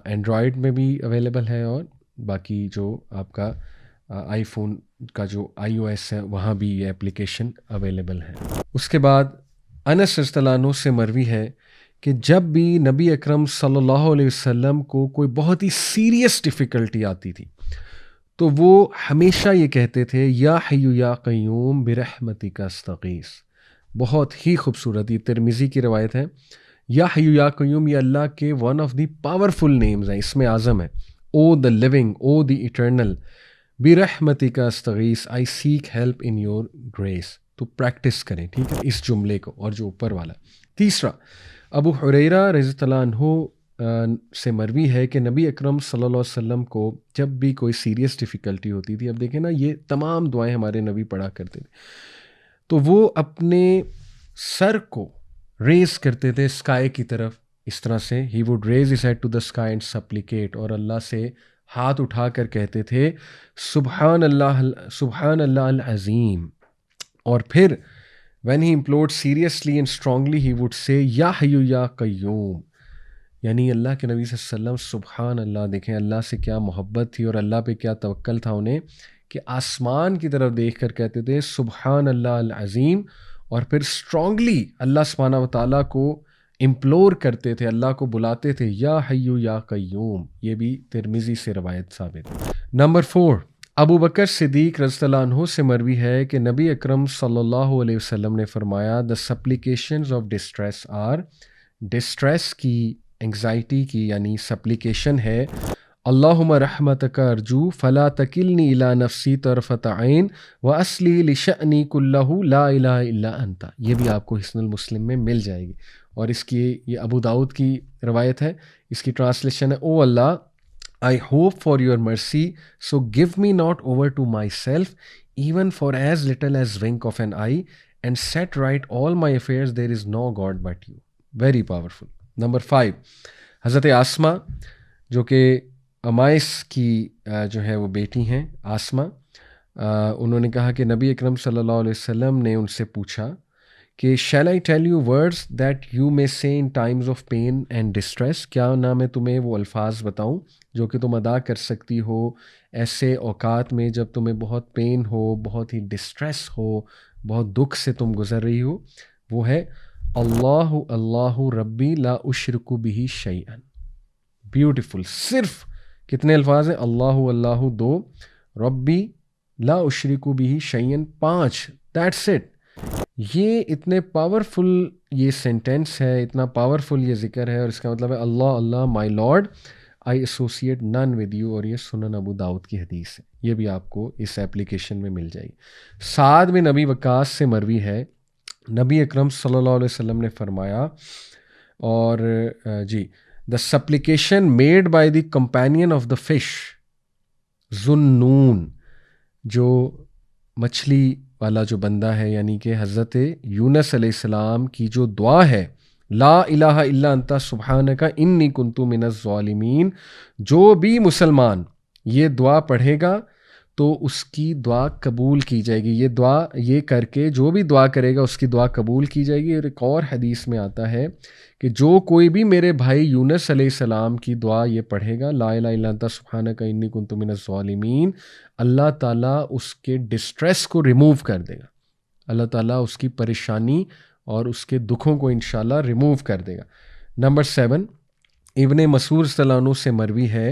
एंड्रॉयड में भी अवेलेबल है, और बाकी जो आपका आईफोन का जो iOS है वहाँ भी ये एप्लीकेशन अवेलेबल है। उसके बाद अनस रज़ियल्लाहु अन्हु से मरवी है कि जब भी नबी अकरम सल्लल्लाहु अलैहि वसल्लम को कोई बहुत ही सीरियस डिफ़िकल्टी आती थी, तो वो हमेशा ये कहते थे या हय्यु या क़य्यूम बिरहमतिका अस्तगीस। बहुत ही खूबसूरत, ये तिरमिज़ी की रवायत है। या हय्यु या क़य्यूम ये अल्लाह के one of the powerful names हैं, इसमें आज़म है। O the living, O the eternal, बिरहमतिका अस्तगीस, I seek help in your grace. तो प्रैक्टिस करें, ठीक है, इस जुमले को और जो ऊपर वाला। तीसरा, अबू हुरैरा रज़ियल्लाहु अन्हु से मरवी है कि नबी अकरम सल्लल्लाहु अलैहि वसल्लम को जब भी कोई सीरियस डिफ़िकल्टी होती थी, अब देखें ना ये तमाम दुआएं हमारे नबी पढ़ा करते थे, तो वो अपने सर को रेज करते थे स्काई की तरफ। इस तरह से ही would raise his head to the sky and supplicate, और अल्लाह से हाथ उठा कर कहते थे सुबहान अल्लाह अल अज़ीम। और फिर when he implored seriously and strongly he would say या हय्यू या कय्यूम, यानी अल्लाह के नबी सल्लल्लाहु अलैहि वसल्लम सुबहान अल्लाह, देखें अल्लाह से क्या मोहब्बत थी और अल्लाह पे क्या तवक्ल था उन्हें कि आसमान की तरफ देख कर कहते थे सुबहान अल्लाह अल अज़ीम, और फिर स्ट्रांगली अल्लाह सुब्हानहू व तआला को इम्प्लोर करते थे, अल्लाह को बुलाते थे या हय्यू या कय्यूम। ये भी तिरमिज़ी से रवायत साबित है। नंबर 4, अबू बकर सिद्दीक रज़ियल्लाहु अन्हु से मरवी है कि नबी अकरम सल्लल्लाहु अलैहि वसल्लम ने फरमाया the supplications of distress are, distress की, एंग्जाइटी की यानी सप्लिकेशन है, अल्लाहुम्मा रहमतक अर्जू फला तकिलनी इला नफ्सी तरफत ऐन व असली लिशअनी कुल्लहु ला इलाहा इल्ला अंता। ये भी आपको हिस्नुल मुस्लिम में मिल जाएगी, और इसकी ये अबू दाऊद की रवायत है। इसकी ट्रांसलेशन है, O Allah I hope for your mercy so give me not over to my self even for as little as wink of an eye and set right all my affairs there is no god but you. Very powerful. Number 5, हज़रत आसमा जो कि अमाइस की जो है वो बेटी हैं, आसमा, उन्होंने कहा कि नबी अकरम सल्लल्लाहु अलैहि वसल्लम ने उनसे पूछा कि shall I tell you words that you may say in times of pain and distress, क्या ना मैं तुम्हें वो अल्फाज बताऊं जो कि तुम अदा कर सकती हो ऐसे औकात में जब तुम्हें बहुत पेन हो, बहुत ही डिस्ट्रेस हो, बहुत दुख से तुम गुज़र रही हो। वो है अल्लाहु अल्लाहु रब्बी ला उशरिकु बिही शैअन। ब्यूटीफुल। सिर्फ कितने अल्फाज हैं? अल्लाहु अल्लाहु 2, रब्बी ला उशरिकु बिही शैअन 5। That's it. ये इतने पावरफुल ये सेंटेंस है, इतना पावरफुल ये जिक्र है, और इसका मतलब है Allah Allah my Lord I associate none with you, और ये सुनन अबू दाऊद की हदीस है। ये भी आपको इस एप्लीकेशन में मिल जाएगी। साद बिन नबी वकास से मरवी है, नबी अकरम सल्लल्लाहु अलैहि वसल्लम ने फरमाया, और जी, the supplication made by the companion of the fish ज़ुन्नून, जो मछली वाला जो बंदा है, यानी कि हज़रत यूनुस अलैहिस्सलाम की जो दुआ है ला इलाहा इल्ला अंता सुब्हानका इन्नी कुन्तु मिनज़ ज़ालिमीन, जो भी मुसलमान ये दुआ पढ़ेगा तो उसकी दुआ कबूल की जाएगी। ये दुआ ये करके जो भी दुआ करेगा उसकी दुआ कबूल की जाएगी। और एक और हदीस में आता है कि जो कोई भी मेरे भाई यूनुस अलैहिस्सलाम की दुआ ये पढ़ेगा ला इलाहा इल्ला अंता सुब्हानका इन्नी कुन्तु मिनज़ ज़ालिमीन, अल्लाह ताला उसके डिस्ट्रेस को रिमूव कर देगा। अल्लाह ताला उसकी परेशानी और उसके दुखों को इंशाल्लाह रिमूव कर देगा। नंबर 7, इब्ने मसूद सल्लल्लाहु अलैहि से मरवी है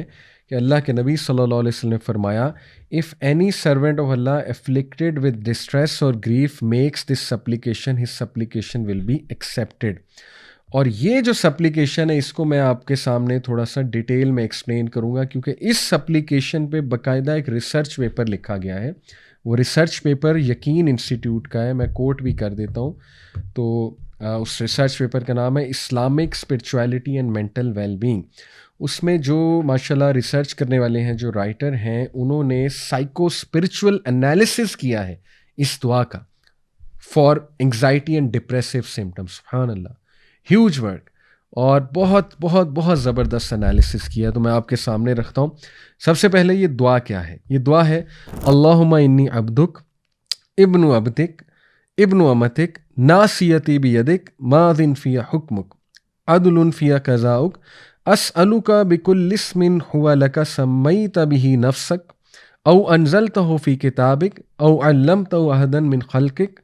कि अल्लाह के नबी सल्लल्लाहु अलैहि वसल्लम ने फरमाया, if any servant of Allah afflicted with distress और grief makes this supplication his supplication will be accepted. और ये जो सप्लिकेशन है इसको मैं आपके सामने थोड़ा सा डिटेल में एक्सप्लेन करूँगा, क्योंकि इस सप्लिकेशन पे बाकायदा एक रिसर्च पेपर लिखा गया है। वो रिसर्च पेपर यकीन इंस्टीट्यूट का है, मैं कोट भी कर देता हूँ। तो उस रिसर्च पेपर का नाम है Islamic spirituality and mental wellbeing. उसमें जो माशाल्लाह रिसर्च करने वाले हैं, जो राइटर हैं, उन्होंने साइको स्पिरिचुअल एनालिसिस किया है इस दुआ का for anxiety and depressive symptoms. सुभान अल्लाह, ह्यूज वर्क, और बहुत बहुत बहुत ज़बरदस्त एनालिसिस किया। तो मैं आपके सामने रखता हूँ। सबसे पहले ये दुआ क्या है? ये दुआ है अल्लाहुम्मा इन्नी अब्दुक इब्नु अब्दिक इब्नु अमतिक नासियती बियदिक मादिन फिया हुक्मुक अदलुन फिया कज़ाउक अस्अलुका बिकुल्लि इस्मिन हुवा लका सम्मैता बिही नफ्सक औ अनज़लतहु फ़ी किताबिक औ अल्लमतहु अहदन मिन खल्क़िक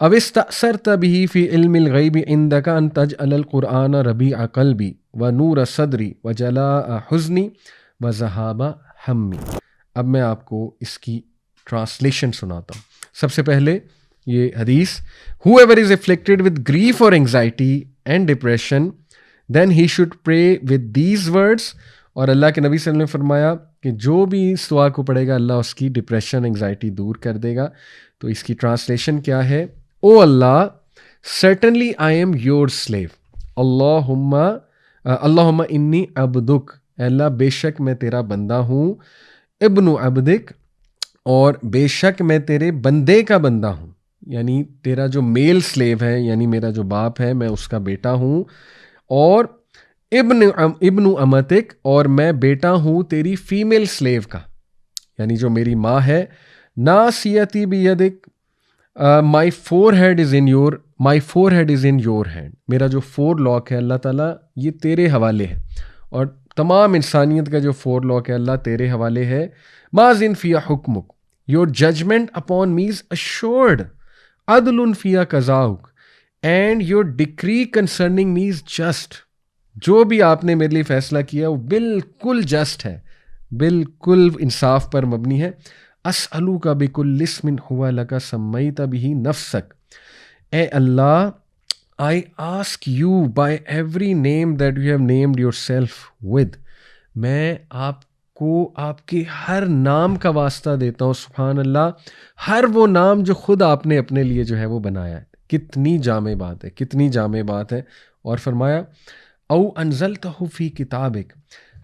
अव इस्तअसरत बिही फ़ी इल्मिल ग़ैबि इंदका अन तजअलल क़ुरआन रबीअ क़ल्बी व नूर सदरी व जलाअ हुज़्नी व ज़हाबा हम्मी। अब मैं आपको इसकी ट्रांसलेशन सुनाता हूँ। सबसे पहले ये हदीस, whoever is afflicted with grief or anxiety and depression then he should pray with these words। और अल्लाह के नबी सल्लल्लाहु अलैहि वसल्लम ने फरमाया कि जो भी इस दुआ को पढ़ेगा अल्लाह उसकी डिप्रेशन एंग्जाइटी दूर कर देगा। तो इसकी ट्रांसलेशन क्या है? O Allah, certainly I am your slave, Allahumma अल्लाहुम्मा इन्नी अब्दुक, अल्लाह बेशक मैं तेरा बंदा हूँ, इब्नु अब्दिक, और बेशक मैं तेरे बंदे का बंदा हूँ, यानी तेरा जो मेल स्लेव है, यानी मेरा जो बाप है मैं उसका बेटा हूँ, और इब्नु अमतिक, और मैं बेटा हूँ तेरी फीमेल स्लेव का, यानी जो मेरी माँ है। नासियती बियदिक, my forehead is in your hand, मेरा जो फोर लॉक है अल्लाह ताला ये तेरे हवाले है, और तमाम इंसानियत का जो फोर लॉक है अल्लाह तेरे हवाले है। माजिन फिया हुक्मुक, your judgment upon me is assured, अदलुन फिया कज़ाउक, and your decree concerning me is just, जो भी आपने मेरे लिए फैसला किया वो बिल्कुल जस्ट है, बिल्कुल इंसाफ पर मबनी है। असअलू का बिकुल इस्मिन हुआ लका सम्मैत बिही नफ्सक, O Allah I ask you by every name that you have named yourself with, मैं आपको आपके हर नाम का वास्ता देता हूँ, सुभान अल्लाह, हर वो नाम जो खुद आपने अपने लिए जो है वो बनाया है। कितनी जामे बात है, कितनी जामे बात है। और फरमाया औ अनज़लतहु फी किताबिक,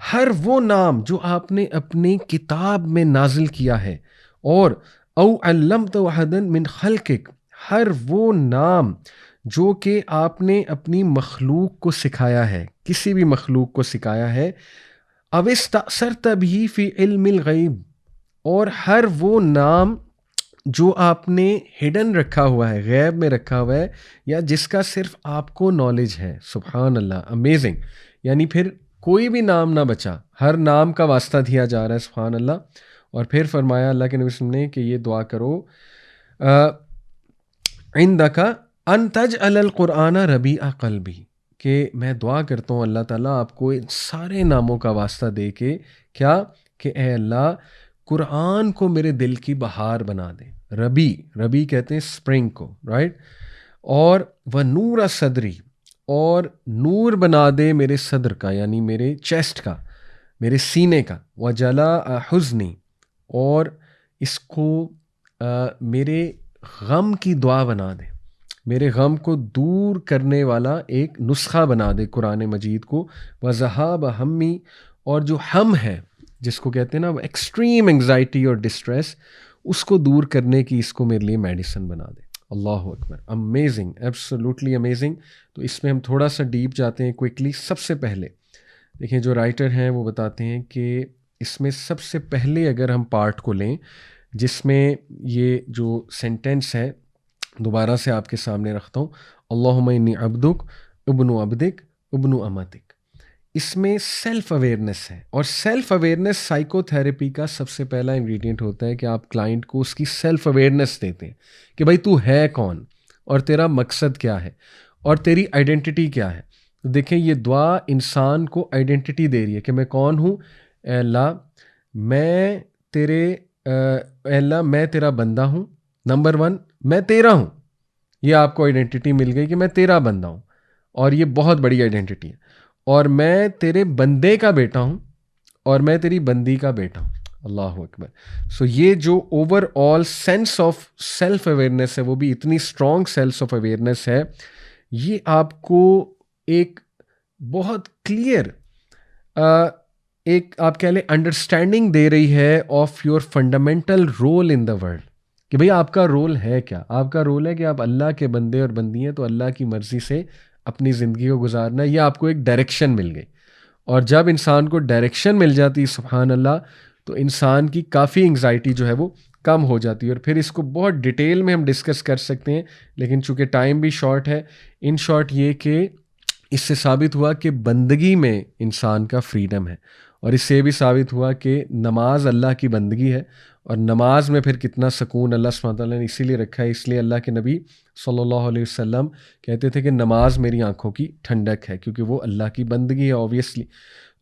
हर वो नाम जो आपने अपनी किताब में नाजिल किया है, और औ अल्लमतहु अहदन मिन खल्किक, हर वो नाम जो कि आपने अपनी मखलूक को सिखाया है, किसी भी मखलूक को सिखाया है। अविस्तअसरत बिही फी इल्मिल गैब, और हर वो नाम जो आपने हिडन रखा हुआ है, गैब में रखा हुआ है, या जिसका सिर्फ आपको नॉलेज है। सुभान अल्लाह, अमेजिंग। यानी फिर कोई भी नाम ना बचा, हर नाम का वास्ता दिया जा रहा है, सुभान अल्लाह। और फिर फरमाया अल्लाह के नबी सल्लल्लाहु अलैहि वसल्लम ने कि ये दुआ करो, इंदका अन तज अलल कुरान रबी क़ल्बी, कि मैं दुआ करता हूँ अल्लाह ताला आपको इन सारे नामों का वास्ता दे के, क्या कि ए अल्लाह कुरान को मेरे दिल की बहार बना दे। रबी, रबी कहते हैं स्प्रिंग को, राइट। और वह नूर सदरी, और नूर बना दे मेरे सदर का, यानी मेरे चेस्ट का, मेरे सीने का। वह जला हुज़नी, और इसको मेरे गम की दुआ बना दे, मेरे गम को दूर करने वाला एक नुस्खा बना दे कुरान मजीद को। व ज़हाब हम्मी, और जो हम है जिसको कहते हैं ना एक्सट्रीम एंग्जाइटी और डिस्ट्रेस, उसको दूर करने की इसको मेरे लिए मेडिसिन बना दे। अल्लाह अकबर, अमेजिंग, एब्सोल्युटली अमेजिंग। तो इसमें हम थोड़ा सा डीप जाते हैं क्विकली। सबसे पहले देखिए, जो राइटर हैं वो बताते हैं कि इसमें सबसे पहले अगर हम पार्ट को लें जिसमें ये जो सेंटेंस है, दोबारा से आपके सामने रखता हूँ, अल्लाहुम्मा इन्नी अब्दुक इब्नु अब्दिक इब्नु अमतिक, इसमें सेल्फ अवेयरनेस है। और सेल्फ अवेयरनेस साइकोथेरेपी का सबसे पहला इंग्रेडिएंट होता है कि आप क्लाइंट को उसकी सेल्फ अवेयरनेस देते हैं कि भाई तू है कौन, और तेरा मकसद क्या है, और तेरी आइडेंटिटी क्या है। तो देखें, ये दुआ इंसान को आइडेंटिटी दे रही है कि मैं कौन हूँ। अल्लाह मैं तेरे अल्लाह मैं तेरा बंदा हूँ, नंबर 1 मैं तेरा हूँ, ये आपको आइडेंटिटी मिल गई कि मैं तेरा बंदा हूँ, और ये बहुत बड़ी आइडेंटिटी है। और मैं तेरे बंदे का बेटा हूँ, और मैं तेरी बंदी का बेटा हूँ। अल्लाह अकबर। सो ये जो overall sense of self awareness है, वो भी इतनी स्ट्रॉन्ग सेंस ऑफ अवेयरनेस है, ये आपको एक बहुत क्लियर एक आप कह लें अंडरस्टैंडिंग दे रही है of your fundamental role in the world, कि भाई आपका रोल है क्या। आपका रोल है कि आप अल्लाह के बंदे और बंदी हैं, तो अल्लाह की मर्ज़ी से अपनी ज़िंदगी को गुजारना है। ये आपको एक डायरेक्शन मिल गई, और जब इंसान को डायरेक्शन मिल जाती है, सुभान अल्लाह, तो इंसान की काफ़ी एंग्जाइटी जो है वो कम हो जाती है। और फिर इसको बहुत डिटेल में हम डिस्कस कर सकते हैं, लेकिन चूँकि टाइम भी शॉर्ट है, इन शॉर्ट ये कि इससे साबित हुआ कि बंदगी में इंसान का फ्रीडम है, और इससे भी साबित हुआ कि नमाज अल्लाह की बंदगी है, और नमाज में फिर कितना सुकून अल्लाह सुब्हानहू तआला ने इसीलिए रखा है। इसलिए अल्लाह के नबी सल्लल्लाहु अलैहि वसल्लम कहते थे कि नमाज मेरी आंखों की ठंडक है, क्योंकि वो अल्लाह की बंदगी है ऑब्वियसली।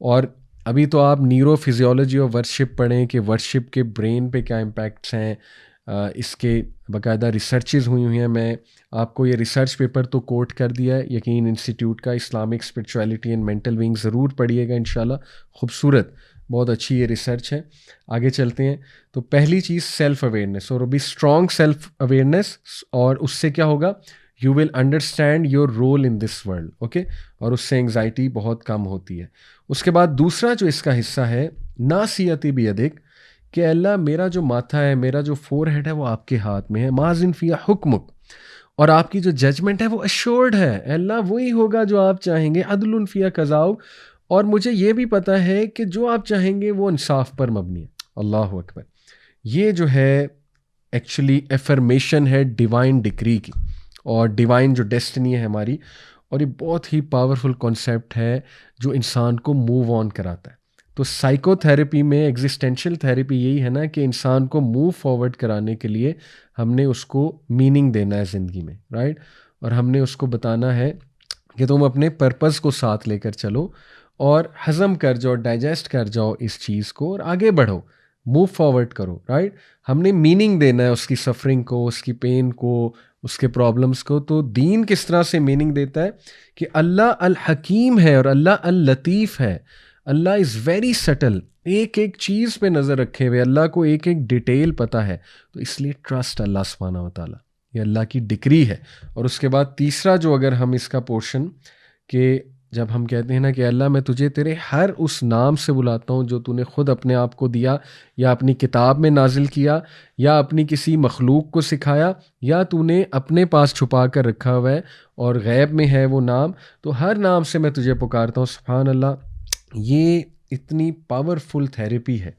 और अभी तो आप न्यूरो फिजियोलॉजी और वर्शिप पढ़ें कि वर्शिप के ब्रेन पे क्या इम्पैक्ट्स हैं, इसके बाकायदा रिसर्चेज हुई हैं। मैं आपको ये रिसर्च पेपर तो कोट कर दिया है, यकीन इंस्टीट्यूट का, Islamic spirituality and mental being, ज़रूर पढ़िएगा इंशाल्लाह, खूबसूरत, बहुत अच्छी ये रिसर्च है। आगे चलते हैं। तो पहली चीज़ सेल्फ अवेयरनेस, और भी स्ट्रॉन्ग सेल्फ अवेयरनेस, और उससे क्या होगा, you will understand your role in this world, okay, और उससे एंग्जाइटी बहुत कम होती है। उसके बाद दूसरा जो इसका हिस्सा है, नासियती भी अधिक, कि अल्लाह मेरा जो माथा है, मेरा जो फोर हेड है वो आपके हाथ में है, माजिन फिया हुक्मुक, और आपकी जो जजमेंट है वो अश्योर्ड है, अल्लाह वही होगा जो आप चाहेंगे, अदलुन फिया कज़ाउ, और मुझे ये भी पता है कि जो आप चाहेंगे वो इंसाफ पर मबनी है। अल्लाह अकबर। ये जो है एक्चुअली एफर्मेशन है डिवाइन डिक्री की और डिवाइन जो डेस्टिनी है हमारी, और ये बहुत ही पावरफुल कॉन्सेप्ट है जो इंसान को मूव ऑन कराता है। तो साइकोथेरेपी में एग्जिस्टेंशियल थेरेपी यही है ना कि इंसान को मूव फॉरवर्ड कराने के लिए हमने उसको मीनिंग देना है ज़िंदगी में, राइट, और हमने उसको बताना है कि तुम अपने पर्पज़ को साथ लेकर चलो और हज़म कर जाओ, डाइजेस्ट कर जाओ इस चीज़ को और आगे बढ़ो, मूव फॉरवर्ड करो, राइट। हमने मीनिंग देना है उसकी सफरिंग को, उसकी पेन को, उसके प्रॉब्लम्स को। तो दीन किस तरह से मीनिंग देता है कि अल्लाह अल हकीम है और अल्लाह अल लतीफ़ है, अल्लाह इज़ वेरी सटल, एक एक चीज़ पे नज़र रखे हुए, अल्लाह को एक एक डिटेल पता है, तो इसलिए ट्रस्ट अल्लाह सुब्हानहू व तआला, ये अल्लाह की डिक्री है। और उसके बाद तीसरा जो अगर हम इसका पोर्शन के जब हम कहते हैं ना कि अल्लाह मैं तुझे तेरे हर उस नाम से बुलाता हूँ जो तूने खुद अपने आप को दिया या अपनी किताब में नाजिल किया या अपनी किसी मखलूक को सिखाया या तूने अपने पास छुपा कर रखा हुआ है और गैब में है वो नाम, तो हर नाम से मैं तुझे पुकारता हूँ। सुभान अल्लाह, ये इतनी पावरफुल थेरेपी है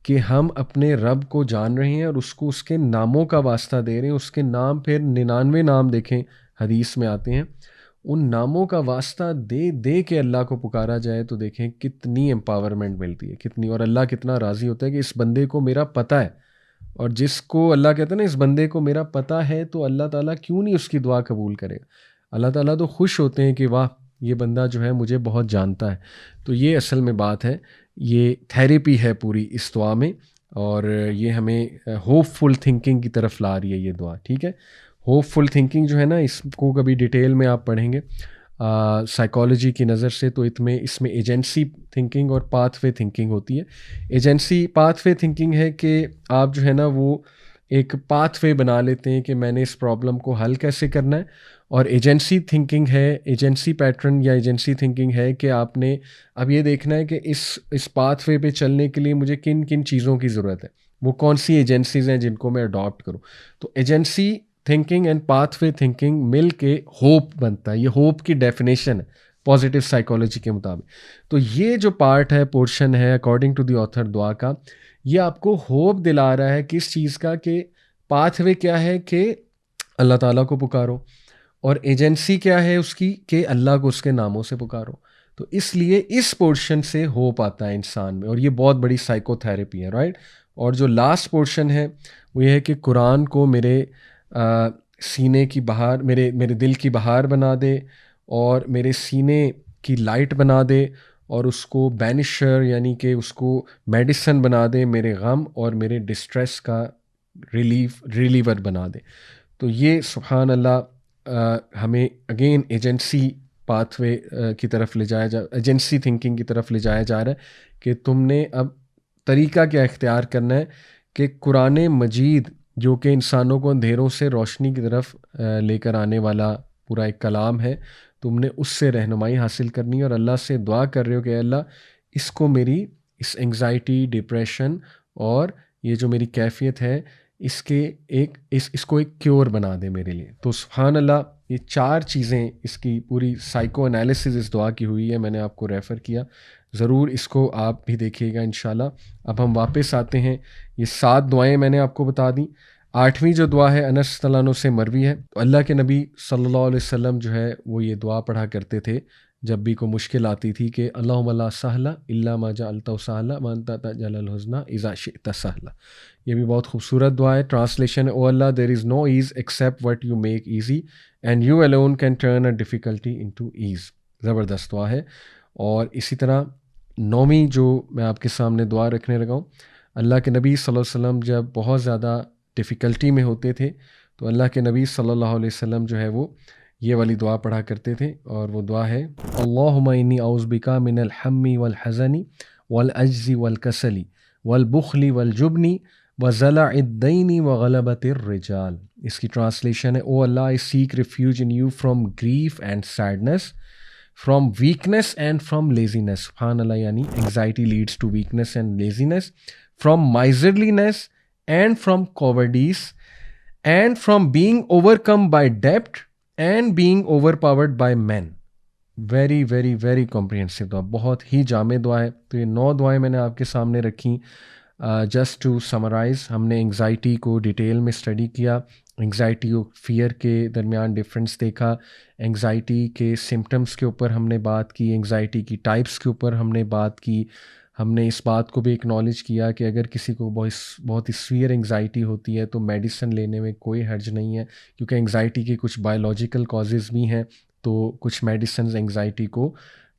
कि हम अपने रब को जान रहे हैं और उसको उसके नामों का वास्ता दे रहे हैं। उसके नाम फिर 99 नाम देखें हदीस में आते हैं, उन नामों का वास्ता दे दे के अल्लाह को पुकारा जाए तो देखें कितनी एम्पावरमेंट मिलती है, कितनी, और अल्लाह कितना राज़ी होता है कि इस बंदे को मेरा पता है। और जिसको अल्लाह कहते हैं ना इस बंदे को मेरा पता है, तो अल्लाह ताला क्यों नहीं उसकी दुआ कबूल करेगा। अल्लाह ताला तो खुश होते हैं कि वाह ये बंदा जो है मुझे बहुत जानता है। तो ये असल में बात है, ये थेरेपी है पूरी इस दुआ में, और ये हमें होपफुल थिंकिंग की तरफ ला रही है ये दुआ, ठीक है। होपफुल थिंकिंग जो है ना, इसको कभी डिटेल में आप पढ़ेंगे साइकोलॉजी की नज़र से, तो इसमें एजेंसी थिंकिंग और पाथवे थिंकिंग होती है। एजेंसी पाथवे थिंकिंग है कि आप जो है ना वो एक पाथवे बना लेते हैं कि मैंने इस प्रॉब्लम को हल कैसे करना है, और एजेंसी थिंकिंग है, एजेंसी पैटर्न या एजेंसी थिंकिंग है कि आपने अब ये देखना है कि इस पाथवे पे चलने के लिए मुझे किन किन चीज़ों की ज़रूरत है, वो कौन सी एजेंसीज़ हैं जिनको मैं अडॉप्ट करूँ। तो agency thinking and pathway thinking मिल के होप बनता है। ये होप की डेफिनेशन है पॉजिटिव साइकोलॉजी के मुताबिक। तो ये जो पार्ट है, पोर्शन है अकॉर्डिंग टू द ऑथर दुआ का, ये आपको होप दिला रहा है किस चीज़ का, कि पाथवे क्या है कि अल्लाह ताला को पुकारो, और एजेंसी क्या है उसकी कि अल्लाह को उसके नामों से पुकारो। तो इसलिए इस पोर्शन से होप आता है इंसान में, और ये बहुत बड़ी साइकोथेरेपी है, राइट। और जो लास्ट पोर्शन है वो ये है कि कुरान को मेरे सीने की बहार, मेरे दिल की बहार बना दे और मेरे सीने की लाइट बना दे, और उसको बैनिशर यानी कि उसको मेडिसन बना दे, मेरे गम और मेरे डिस्ट्रेस का रिलीवर बना दे। तो ये सुभान अल्लाह हमें अगेन एजेंसी पाथवे की तरफ ले जाया जा, एजेंसी थिंकिंग की तरफ ले जाया जा रहा है कि तुमने अब तरीका क्या इख्तियार करना है कि कुरान मजीद जो कि इंसानों को अंधेरों से रोशनी की तरफ लेकर आने वाला पूरा एक कलाम है, तुमने उससे रहनुमाई हासिल करनी है और अल्लाह से दुआ कर रहे हो कि अल्लाह इसको मेरी इस एंग्जाइटी, डिप्रेशन और ये जो मेरी कैफियत है इसको एक क्योर बना दे मेरे लिए। तो सुभान अल्लाह, ये 4 चीज़ें इसकी पूरी साइको एनालिसिस इस दुआ की हुई है, मैंने आपको रेफ़र किया, ज़रूर इसको आप भी देखिएगा इंशाल्लाह। अब हम वापस आते हैं, ये 7 दुआएं मैंने आपको बता दी। 8वीं जो दुआ है अनस रज़ियल्लाहु अन्हु से मरवी है। तो अल्लाह के नबी सल्लल्लाहु अलैहि वसल्लम जो है वो ये दुआ पढ़ा करते थे जब भी कोई मुश्किल आती थी कि अल्लाहुम्मा ला सहला इल्ला मा जअलतहु सहला व अंता तजअलुल हुज़्ना इज़ा शिअता सहला। ये भी बहुत खूबसूरत दुआ है। ट्रांसलेशन है, O Allah there is no ease except what you make easy and you alone can turn a difficulty into ease. ज़बरदस्त दुआ है। और इसी तरह 9वीं जो मैं आपके सामने दुआ रखने लगा हूँ, अल्लाह के नबी सल्लल्लाहु अलैहि वसल्लम जब बहुत ज़्यादा डिफ़िकल्टी में होते थे तो अल्लाह के नबी सल्लल्लाहु अलैहि वसल्लम जो है वो ये वाली दुआ पढ़ा करते थे, और वो दुआ है अल्लाहुम्मा इन्नी औज़ु बिका मिनल हम्मी वल हज़नी वल अज्ज़ी वल कसली वल बुखली वल जुबनी व ज़लाइद दैनी व गलबतिर रिजाल। इसकी ट्रांसलेशन है, O Allah I seek refuge in you from grief and sadness, from weakness and from laziness. सुभान अल्लाह, यानी anxiety leads to weakness and laziness, from miserliness and from cowardice, and from being overcome by डेप्ट and being overpowered by man. Very very very comprehensive दुआ, बहुत ही जामे दुआ है। तो ये 9 दुआएं मैंने आपके सामने रखी। जस्ट टू समराइज़, हमने एंग्जाइटी को डिटेल में स्टडी किया, एंग्जाइटी और फियर के दरमियान डिफरेंस देखा, एंग्जाइटी के सिम्टम्स के ऊपर हमने बात की, एंग्जाइटी की टाइप्स के ऊपर हमने बात की। हमने इस बात को भी एक्नॉलेज किया कि अगर किसी को बहुत ही सीवियर एंग्जाइटी होती है तो मेडिसिन लेने में कोई हर्ज नहीं है, क्योंकि एंग्जाइटी के कुछ बायोलॉजिकल कॉजेज़ भी हैं, तो कुछ मेडिसिन एंग्जाइटी को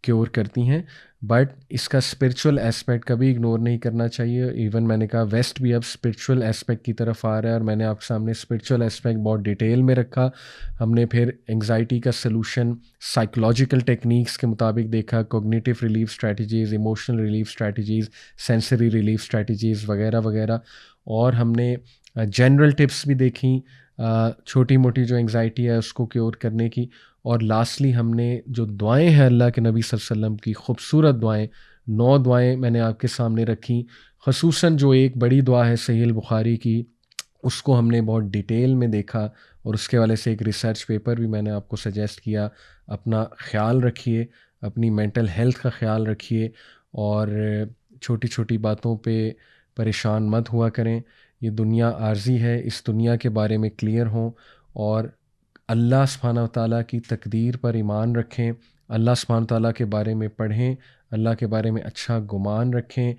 क्योर करती हैं। बट इसका स्पिरिचुअल एस्पेक्ट कभी इग्नोर नहीं करना चाहिए। इवन मैंने कहा वेस्ट भी अब स्पिरिचुअल एस्पेक्ट की तरफ आ रहा है, और मैंने आपके सामने स्पिरिचुअल एस्पेक्ट बहुत डिटेल में रखा। हमने फिर एंग्जाइटी का सलूशन साइकोलॉजिकल टेक्निक्स के मुताबिक देखा, cognitive relief strategies, emotional relief strategies, sensory relief strategies वगैरह वगैरह। और हमने जनरल टिप्स भी देखी, छोटी मोटी जो एंग्जाइटी है उसको क्योर करने की। और लास्टली हमने जो दुआएं हैं अल्लाह के नबी सल्लल्लाहु अलैहि वसल्लम की खूबसूरत दुआएं, 9 दुआएं मैंने आपके सामने रखी। ख़ुसूसन जो एक बड़ी दुआ है सहीह बुखारी की, उसको हमने बहुत डिटेल में देखा, और उसके वाले से एक रिसर्च पेपर भी मैंने आपको सजेस्ट किया। अपना ख्याल रखिए, अपनी मेंटल हेल्थ का ख्याल रखिए, और छोटी छोटी बातों पे परेशान मत हुआ करें। ये दुनिया आर्जी है, इस दुनिया के बारे में क्लियर हों, और अल्लाह सुब्हानहू व तआला की तकदीर पर ईमान रखें, अल्लाह सुब्हानहू व तआला के बारे में पढ़ें, अल्लाह के बारे में अच्छा गुमान रखें,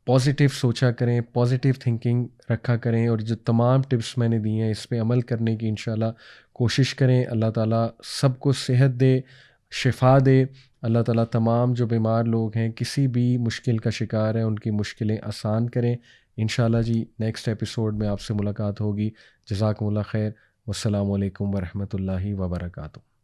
पॉजिटिव सोचा करें, पॉजिटिव थिंकिंग रखा करें, और जो तमाम टिप्स मैंने दी हैं इस पे अमल करने की इंशाल्लाह कोशिश करें। अल्लाह ताला सबको सेहत दे, शिफा दे। अल्लाह ताला तमाम जो बीमार लोग हैं, किसी भी मुश्किल का शिकार हैं, उनकी मुश्किलें आसान करें। इंशाल्लाह जी नेक्स्ट एपिसोड में आपसे मुलाकात होगी। जज़ाकुमुल्लाह खैर। वस्सलामु अलैकुम वरहमतुल्लाहि वबरकातुहू।